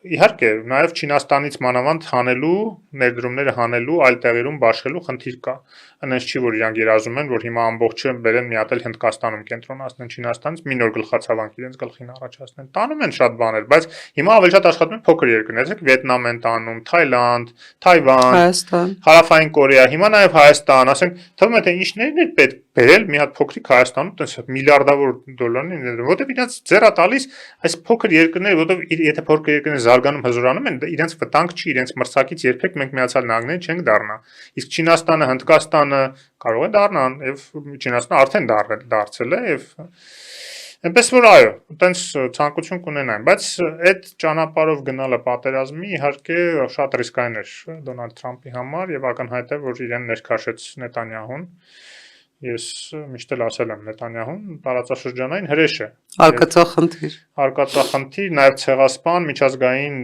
[SPEAKER 2] Իհարկե, նաև Չինաստանից մանավանդ հանելու, ներդրումները հանելու, այլ տեղերում բաշխելու խնդիր կա։ Այնպես չի, որ իրանք երազում են, որ հիմա ամբողջը բերեն մի հատ էլ Հնդկաստանում կենտրոնացնեն Չինաստանից, մի նոր գլխացավանք իրենց գլխին առաջացնեն։ Տանում են շատ բաներ, բայց հիմա ավելի շատ աշխատում են փոքր երկրներ, այսինքն Վիետնամ են տանում, Թայլանդ, Թայվան,
[SPEAKER 1] Հայաստան,
[SPEAKER 2] Հարավային Կորեա, հիմա նաև Հայաստան, ասենք, թվում է թե ինչներն է պետք բերել մի հատ փոքրիկ Հայաստանում, տես միլիարդավոր դոլարներ, որովհետև իրենց ձեռա տալիս այս փոքր երկրները, որովհետև եթե փոքր երկրները զարգանում հզորանում են, իրենց վտանգ չի, իրենց մրցակից երբեք մենք Միացյալ Նահանգները չենք դառնա։ Իսկ Չինաստանը, Հնդկաստանը կարող է դառնան եւ Չինաստանը արդեն դարձել է եւ այնպես որ այո, այտենց ցանկություն կունենային, բայց այդ ճանապարհով գնալը պատերազմի իհարկե շատ ռիսկային էր Դոնալդ Թրամփի համար եւ ակնհայտ է, որ իրեն ներքաշեց Նետանյահուն։ Ես միշտ էլ ասել եմ Նետանյահուն տարածաշրջանային հրեշ է։ Արկածախնդիր, նաև ցեղասպան, միջազգային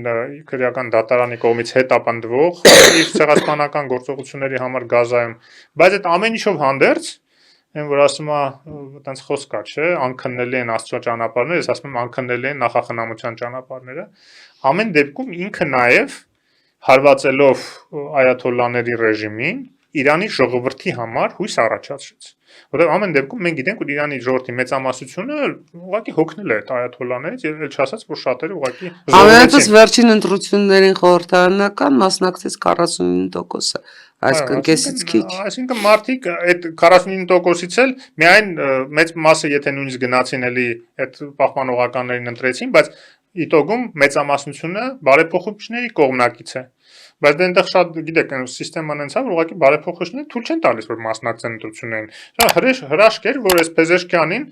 [SPEAKER 2] քրեական դատարանի կողմից հետապնդվող իր ցեղասպանական գործողությունների համար Գազայում, բայց այդ ամեն ինչով հանդերձ, այն որ ասում է, այտենց խոսք կա, չէ, անքննելի են Աստծո ճանապարհները, ես ասում եմ անքննելի են նախախնամության ճանապարհները։ Ամեն դեպքում ինքը նաև հարվածելով այաթոլլաների ռեժիմին Իրանի ժողովրդի համար հույս առաջացրեց։ Որտեղ ամեն դեպքում մենք գիտենք, որ Իրանի ժողովրդի մեծամասնությունը ուղղակի հոգնել է այդ այաթոլլաներից եւ էլ չասած, որ շատերը ուղղակի
[SPEAKER 1] Ամենատես վերջին ընտրություններին խորհրդարանական մասնակցեց 49%-ը, այսինքն կեսից քիչ։
[SPEAKER 2] Այսինքն մարդիկ այդ 49%-ից էլ միայն մեծ մասը եթե նույնիսկ գնացին էլի այդ պահպանողականներին ընտրեցին, բայց իտոգում մեծամասնությունը բարեփոխումների կողմնակից է։ Բայց դե այնտեղ շատ գիտեք, սիստեման այնց է, որ ուղղակի բարեփոխումները թույլ չեն տալիս, որ մասնակցեն ընտրություններին։ Հրաշք էր, որ այս Փեզեշքյանին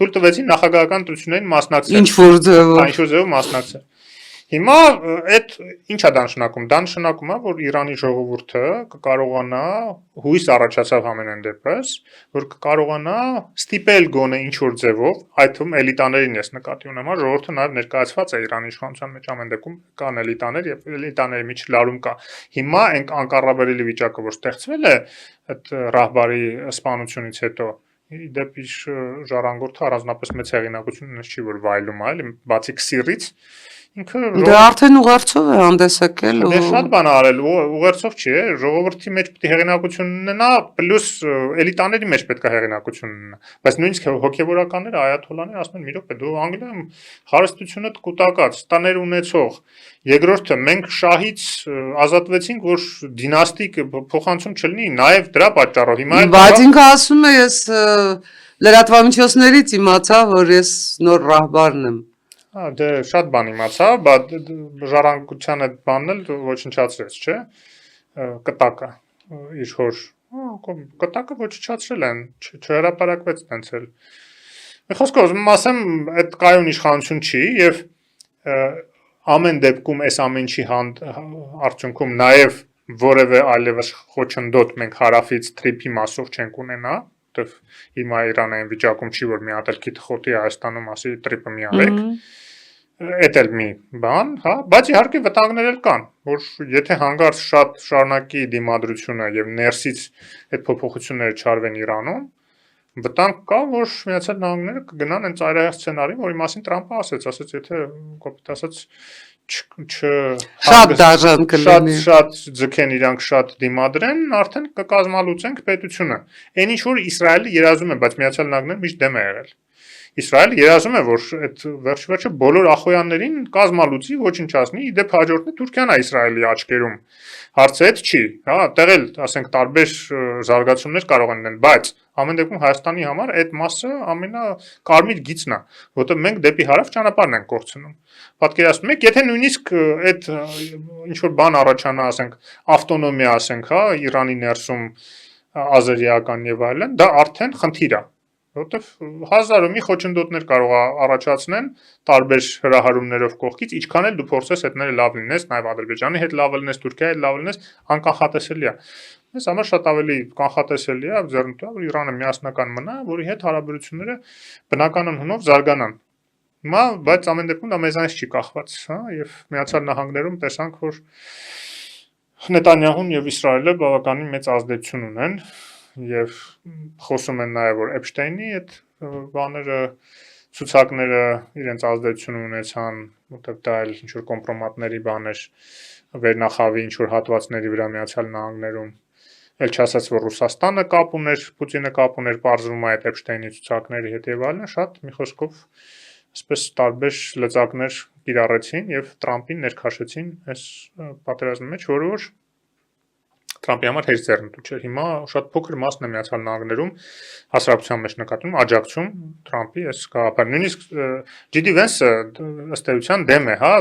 [SPEAKER 2] թույլ տվեցին նախագահական ընտրություններին մասնակցել։
[SPEAKER 1] Ինչ-որ
[SPEAKER 2] ձևով մասնակցել։ Հիմա այդ ի՞նչ է դա նշանակում։ Դա նշանակում է, որ Իրանի ժողովուրդը կկարողանա հույս առաջացավ ամենայն դեպս, որ կկարողանա ստիպել գոնե ինչ-որ ձևով, այդ թվում էլիտաներին ես նկատի ունեմ, ժողովուրդը նաև ներկայացված է Իրանի իշխանության մեջ ամեն դեպքում կան էլիտաներ եւ էլիտաների մեջ լարում կա։ Հիմա այն անկառավարելի վիճակը, որ ստեղծվել է այդ Ռահբարի սպանությունից հետո դեպ իր ժառանգորդը առանձնապես մեծ հեղինակություն ունես չի որ վայելում է, էլի բացի քսիրից
[SPEAKER 1] Դա արդեն ուղերձով է հանդես եկել
[SPEAKER 2] ու շատ բան արել, ուղերձով չի, ժողովրդի մեջ պետք է հեղինակություն ունենա, պլյուս էլիտաների մեջ պետք է հեղինակություն ունենա, բայց նույնիսկ հոգևորականները, այաթոլլաները ասում են՝ «Մի րոպե, դու Անգլիայում հարստությունդ կուտակած, տաներ ունեցող, երկրորդը մենք շահից ազատվեցինք, որ դինաստիկ փոխանցում չլինի, նաև դրա պատճառով հիմա
[SPEAKER 1] Բայց ինքը ասում է, ես լրատվամիջոցներից իմացա, որ ես նոր ռահբարն եմ։
[SPEAKER 2] Դե շատ բան իմացա, բայց ժառանգության այդ բանն էլ ոչնչացրեց, չէ՞։ Կտակը իր հոր կտակը ոչնչացրել են, չհրապարակվեց տենց էլ։ Մի խոսքով ուզում եմ ասեմ, այդ կայուն իշխանություն չի եւ ամեն դեպքում այս ամեն ինչի արդյունքում նաեւ որևէ այլևս խոչընդոտ մենք հարավից տրիփի մասով չենք ունենա, որտեվ հիմա Իրանը այն վիճակում չի, որ մի հատ էլ քիթ խոտի Հայաստանում ասի տրիփը մի արեք։ Էդ էլ մի բան, հա, բայց իհարկե վտանգներ էլ կան, որ եթե հանգարց շատ շարունակի դիմադրությունը եւ ներսից այդ փոփոխությունները չարվեն Իրանում, վտանգ կա, որ Միացյալ Նահանգները կգնան այն ծայրահեղ սցենարին, որի մասին Տրամպը ասաց, եթե կոպիտ ասած
[SPEAKER 1] շատ դաժան կլինի,
[SPEAKER 2] շատ ձգեն իրանք շատ դիմադրեն, արդեն կկազմալուծենք պետությունը։ Այն ինչ որ Իսրայելը երազում է, բայց Միացյալ Նահանգները միշտ դեմ է եղել։ Իսրայելը երազում է, որ այդ վերջ-վերջը բոլոր ախոյաններին կազմալուծի, ոչնչացնի, իդեպ հաջորդն է Թուրքիան է Իսրայելի աչքերում։ Հարցը այդ չի, հա, այդտեղ էլ, ասենք, տարբեր զարգացումներ կարող են լինել, բայց ամեն դեպքում Հայաստանի համար այդ մասը ամենակարմիր գիծն է, որտեղ մենք դեպի հարավ ճանապարհն ենք կորցնում։ Պատկերացնում եք, եթե նույնիսկ այդ ինչ որ բան առաջանա, ասենք, ավտոնոմիա, ասենք, հա, Իրանի ներսում ազերիական եւ այլն, դա արդեն խնդիր է, որտեվ հազար ու մի խոչընդոտներ կարող առաջացնեն տարբեր հրահարումներով կողքից, ինչքան էլ դու փորձես հետները լավ լինես, նաեւ Ադրբեջանի հետ լավ լինես, Թուրքիայի հետ լավ լինես, անկանխատեսելի է։ Մեզ համար շատ ավելի կանխատեսելի է, ձեռնտու է, որ Իրանը միասնական մնա, որի հետ հարաբերությունները բնականon հունով զարգանան։ Հիմա, բայց ամեն դեպքում դա մեզանից չի կախված, հա, եւ Միացյալ Նահանգներում տեսանք, որ Նետանյահուն եւ Իսրայելը բավականին մեծ ազդեցություն ունեն եւ խոսում են նաեւ, որ Էփշտեյնի այդ բաները ցուցակները իրենց ազդեցություն ունեցան, որտեղ դա էլ ինչ որ կոմպրոմատների բաներ վերնախավի ինչ որ հատվածների վրա Միացյալ Նահանգներում էլ չասած, որ Ռուսաստանը կապ ուներ, Պուտինը կապ ուներ, բարձվում է այդ Էփշտեյնի ցուցակների հետ եւ այլն, շատ մի խոսքով այսպես տարբեր լծակներ կիրառեցին եւ Տրամպին ներքաշեցին այս պատերազմի մեջ, որը որ Տրամպի համար հեշտ ձեռնտու չէր։ Հիմա շատ փոքր մասն է Միացյալ Նահանգներում հասարակության մեջ նկատում աջակցում Տրամպի այս գաղափարին։ Նույնիսկ Ջի.Դի Վենսը ըստ էության դեմ է, հա,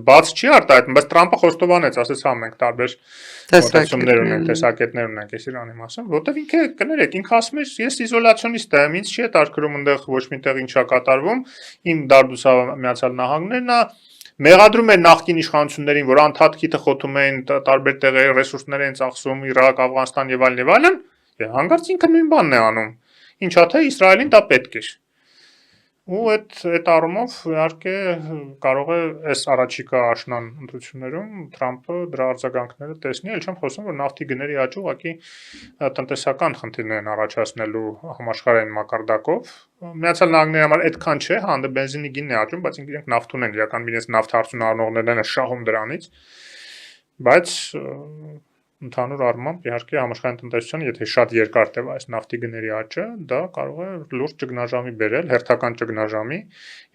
[SPEAKER 2] բաց չի արտահայտում, բայց Տրամպը խոստովանեց, ասեց, հա, մենք տարբեր մոտեցումներ ունենք, տեսակետներ ունենք այս Իրանի մասում, որտեվ ինքը կներեք, ինքը ասում է, ես իզոլացիոնիստ եմ, ինձ չի հետաքրքրում այնտեղ ոչ միտեղ ինչա կատարվում, իմ դարդուսա Միացյալ Նահանգներն է, մեղադրում էր նախկին իշխանություններին, որ անդադ քիթը խոթում էին, տարբեր տեղերի ռեսուրսներ են ծախսում, Իրաք, Աֆղանստան եւ այլն, եւ հանգարց ինքը նույն բանն է անում։ Ինչա թե Իսրայելին դա պետք էր։ Ու այդ առումով իհարկե կարող է այս առաջիկա աշնան ընտրություններում Տրամպը դրա արձագանքները տեսնի, ել չեմ խոսում, որ նավթի գների աճը ուղղակի տնտեսական խնդիրներ են առաջացնելու համաշխարհային մակարդակով։ Միացյալ Նահանգների համար այդքան չէ, հա, անդը բենզինի գինն է աճում, բայց իրենք նավթ ունեն, իրական իրենց նավթ հարցունարողներն են շահում դրանից։ Բայց ընդհանուր առմամբ իհարկե համաշխարհային տնտեսության, եթե շատ երկար տևա այս նավթի գների աճը, դա կարող է լուրջ ճգնաժամի բերել, հերթական ճգնաժամի,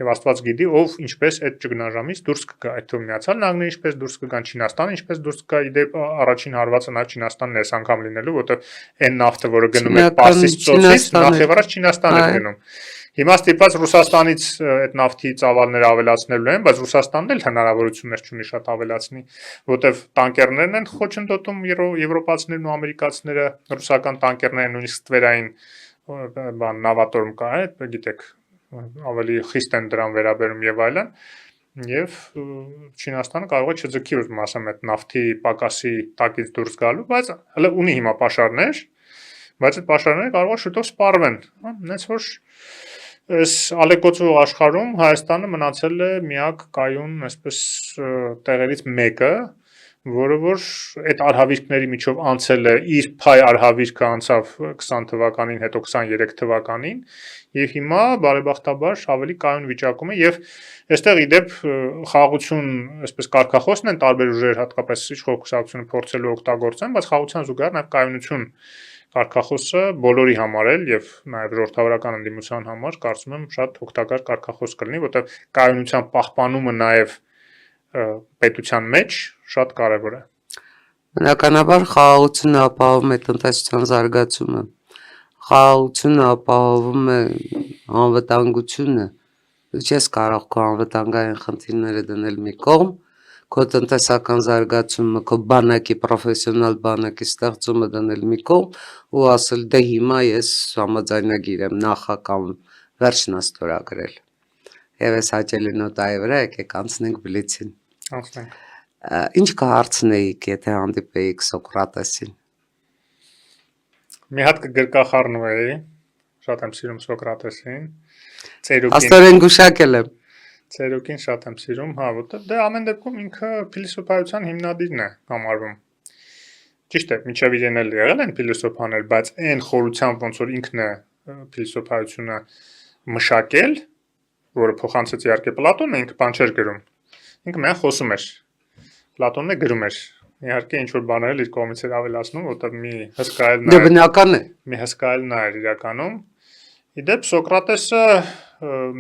[SPEAKER 2] եւ Աստված գիտի, ով ինչպես այդ ճգնաժամից դուրս կգա, այդ թվում Միացյալ Նահանգները ինչպես դուրս կգան, Չինաստանը ինչպես դուրս կգա, իդեպ առաջին հարվածը նաեւ Չինաստանն է այս անգամ լինելու, որովհետեւ այն նավթը, որը գնում է Պարսից ծոցից, նախևառաջ Չինաստան է գնում։ Հիմա ստիպված Ռուսաստանից այդ նավթի ծավալները ավելացնելու են, բայց Ռուսաստանն էլ հնարավորություններ չունի շատ ավելացնի, որտեվ տանկերներն են խոչընդոտում եվրոպացիներն ու ամերիկացիները, ռուսական տանկերները նույնիսկ ստվերային բան նավատորմ կա, գիտեք, ավելի խիստ են դրան վերաբերում եւ այլն, եւ Չինաստանը կարող է չձգի, ուզում ասեմ, այդ նավթի պակասի տակից դուրս գալու, բայց հələ ունի հիմա պաշարներ, բայց այդ պաշարները կարող է շուտով սպառվեն, հենց որ այս ալեկոծող աշխարհում Հայաստանը մնացել է միակ կայուն, այսպես տեղերից մեկը, որը որ այդ արհավիրքների միջով անցել է, իր փայ արհավիրքը անցավ 20 թվականին, հետո 23 թվականին, եւ հիմա բարեբախտաբար ավելի կայուն վիճակում է եւ այստեղ իդեպ խաղաղություն, այսպես կարգախոսն են տարբեր ուժեր, հատկապես իշխող կուսակցությունը փորձելու օգտագործեն, բայց խաղաղության զուգահեռ նաեւ կայունություն կարգախոսը բոլորի համար էլ եւ նաեւ ժողովրդավարական ընդդիմության համար կարծում եմ շատ օգտակար կարգախոս կլինի, որտեղ կայունության պահպանումը նաեւ պետության մեջ շատ կարեւոր է։
[SPEAKER 1] Բնականաբար խաղաղությունը ապահովում է տնտեսության զարգացումը, խաղաղությունը ապահովում է անվտանգությունը Չես կարող քո անվտանգային խնդիրները դնել մի կողմ, քո տնտեսական զարգացումը, քո բանակի, պրոֆեսիոնալ բանակի ստեղծումը դնել մի կողմ ու ասել դե հիմա ես համաձայնագիր եմ նախական վերջն աստորագրել։ Եվ այս հաճելի նոտայի վրա եկեք անցնենք բլիցին։
[SPEAKER 2] Անցնենք։
[SPEAKER 1] Ինչ կհարցնեիք, եթե հանդիպեիք Սոկրատեսին։
[SPEAKER 2] Մի հատ կգրկախառնվեի, շատ եմ սիրում Սոկրատեսին։
[SPEAKER 1] Աստորեն գուշակել եմ։
[SPEAKER 2] Ծերուկին շատ եմ սիրում, հա, որտեղ դե ամեն դեպքում ինքը փիլիսոփայության հիմնադիրն է համարվում։ Ճիշտ է, մինչև իրեն էլ եղել են փիլիսոփաներ, բայց այն խորությամբ ոնց որ ինքն է փիլիսոփայությունը մշակել, որը փոխանցեց իհարկե Պլատոնը, ինքը բան չէր գրում։ Ինքը միայն խոսում էր։ Պլատոնն է գրում էր։ Իհարկե ինչ որ բաներ իր կողմից էր ավելացնում, որտեղ մի հսկայելն
[SPEAKER 1] Դա բնական է։
[SPEAKER 2] Մի հսկայելն էր իրականում։ Իդեպ Սոկրատեսը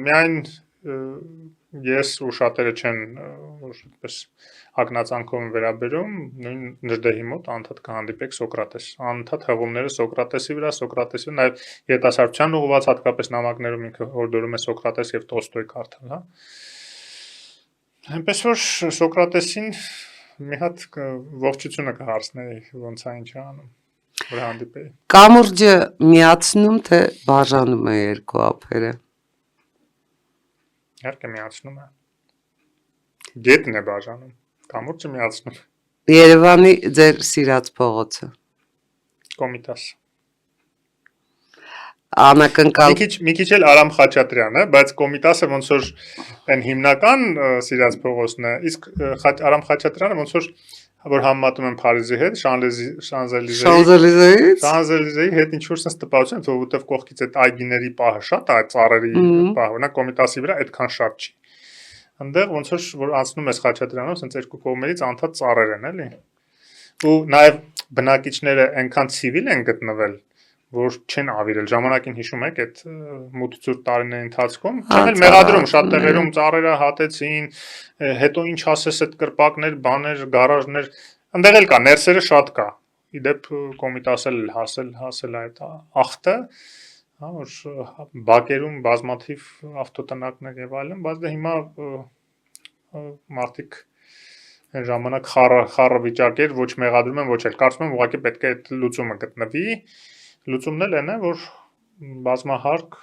[SPEAKER 2] միայն ես ու շատերը չեն որպես ակնածանքով վերաբերում, նույն Նժդեհի մոտ անդադ կհանդիպեք Սոկրատես, անդադ հղումները Սոկրատեսի վրա, նաև երիտասարդության ուղղված հատկապես նամակներում ինքը հորդորում է Սոկրատես եւ Տոլստոյ կարդալ, հա։ Այնպես որ Սոկրատեսին մի հատ ողջությունը կհարցնեի, ոնց է ինչ անում, որ հանդիպեի։
[SPEAKER 1] Կամուրջը միացնում թե բաժանում է երկու ափերը։
[SPEAKER 2] Իհարկե միացնում է։ Գետն է բաժանում, կամուրջը միացնում։
[SPEAKER 1] Երևանի ձեր սիրած փողոցը։
[SPEAKER 2] Կոմիտաս։
[SPEAKER 1] Անակնկալ
[SPEAKER 2] Մի քիչ էլ Արամ Խաչատրյանը, բայց Կոմիտասը ոնց որ այն հիմնական սիրած փողոցն է, իսկ Արամ Խաչատրյանը ոնց որ համեմատում են Փարիզի հետ, Շանզելիզեի հետ ինչ որ sense տպավորություն, որովհետև կողքից այդ այգիների պահը շատ է, այդ ծառերի պահը, օրինակ Կոմիտասի վրա այդքան շատ չի։ Այնտեղ ոնց որ անցնում ես Խաչատրյանով, sense երկու կողմերից անդադ ծառեր են, էլի։ Ու նաև բնակիչները այնքան ցիվիլ են գտնվել, որ չեն ավիրել։ Ժամանակին հիշում եք այդ մութ-ցուրտ տարիների ընթացքում, չեն էլ մեղադրում, շատ տեղերում ծառերը հատեցին, հետո ինչ ասես այդ կրպակներ, բաներ, գարաժներ, այնտեղ էլ կա, ներսերը շատ կա։ Իդեպ Կոմիտասել հասել այդ ախտը, հա, որ բակերում բազմաթիվ ավտոտնակներ եւ այլն, բայց դե հիմա մարդիկ այն ժամանակ խառը վիճակ էր, ոչ մեղադրում են, ոչ էլ կարծում եմ ուղղակի պետք է այդ լուծումը գտնվի։ Լուծումն էլ այն է, որ բազմահարկ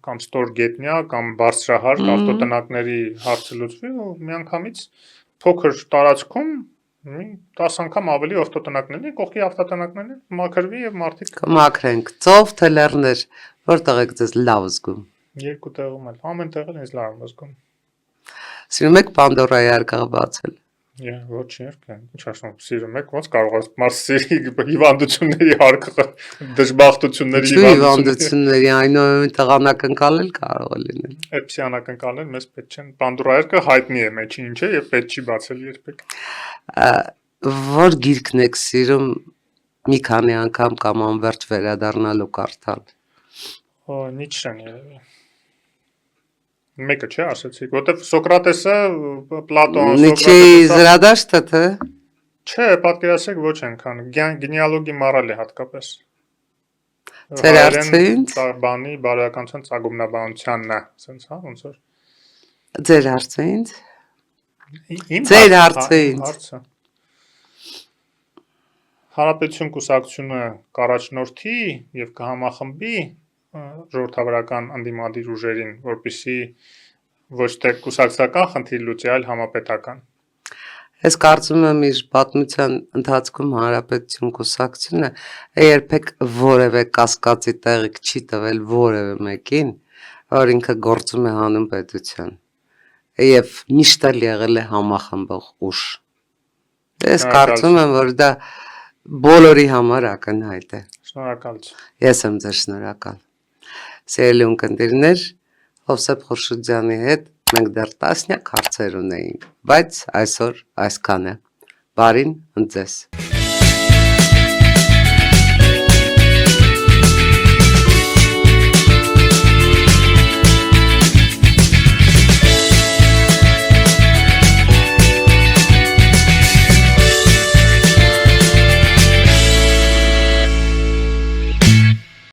[SPEAKER 2] կամ ստորգետնյա կամ բարձրահարկ ավտոտնակների հարցը լուծվի ու միանգամից փոքր տարածքում 10 անգամ ավելի ավտոտնակների, կողքի ավտոտնակների մաքրվի եւ մարդիկ
[SPEAKER 1] կմաքրենք։ Ծով թե լեռներ, որտեղ եք ձեզ լավ զգում։
[SPEAKER 2] Երկու տեղում էլ, ամեն տեղ էլ ինձ լավ եմ զգում։
[SPEAKER 1] Սիրում եք Պանդորայի արկղը բացել։
[SPEAKER 2] Ոչ իհարկե, ինչ ասում, սիրում եք, ոնց կարող ես մարդ սիրի հիվանդությունների արկղը, դժբախտությունների
[SPEAKER 1] հիվանդությունների, այնուամենայնիվ տղանակնկալել կարող է լինել։
[SPEAKER 2] Այդպիսի անակնկալներ մեզ պետք չեն։ Պանդորայի արկղը հայտնի է մեջին ինչ է եւ պետք չի բացել երբեք։
[SPEAKER 1] Որ գիրքն եք սիրում մի քանի անգամ կամ անվերջ վերադառնալ ու կարդալ։
[SPEAKER 2] Նիչշեն երևի։ Մեկը չէ, ասացիք, որտեվ Սոկրատեսը, Պլատոն,
[SPEAKER 1] Նիչեի զրադաշտը թե։
[SPEAKER 2] Չէ, պատկերացրեք ոչ այնքան, գենեալոգի մառալ է հատկապես։
[SPEAKER 1] Ձեր հարցինց
[SPEAKER 2] բանի բարոյականության ծագումնաբանությանն է, ասենց, հա, ոնց որ։
[SPEAKER 1] Ձեր հարցինց։ Ձեր հարցինց։
[SPEAKER 2] Հանրապետություն կուսակցությունը կառաջնորդի եւ կհամախմբի ժողովրդավարական անդիմադիր ուժերին, որպեսզի ոչ թե կուսակցական խնդիր լուծի, այլ համապետական։
[SPEAKER 1] Ես կարծում եմ իր պատմության ընթացքում Հանրապետություն կուսակցությունը երբեք որևէ կասկածի տեղիք չի տվել որևէ մեկին, որ ինքը գործում է հանուն պետության եւ միշտ էլ եղել է համախմբող ուժ։ Ես կարծում եմ, որ դա բոլորի համար ակնհայտ է։
[SPEAKER 2] Շնորհակալություն։
[SPEAKER 1] Ես եմ ձեր շնորհակալ։ Սիրելի ունկնդիրներ, Հովսեփ Խուրշուդյանի հետ մենք դեռ տասնյակ հարցեր ունեինք, բայց այսօր այսքանը։ Բարին ընդ ձեզ։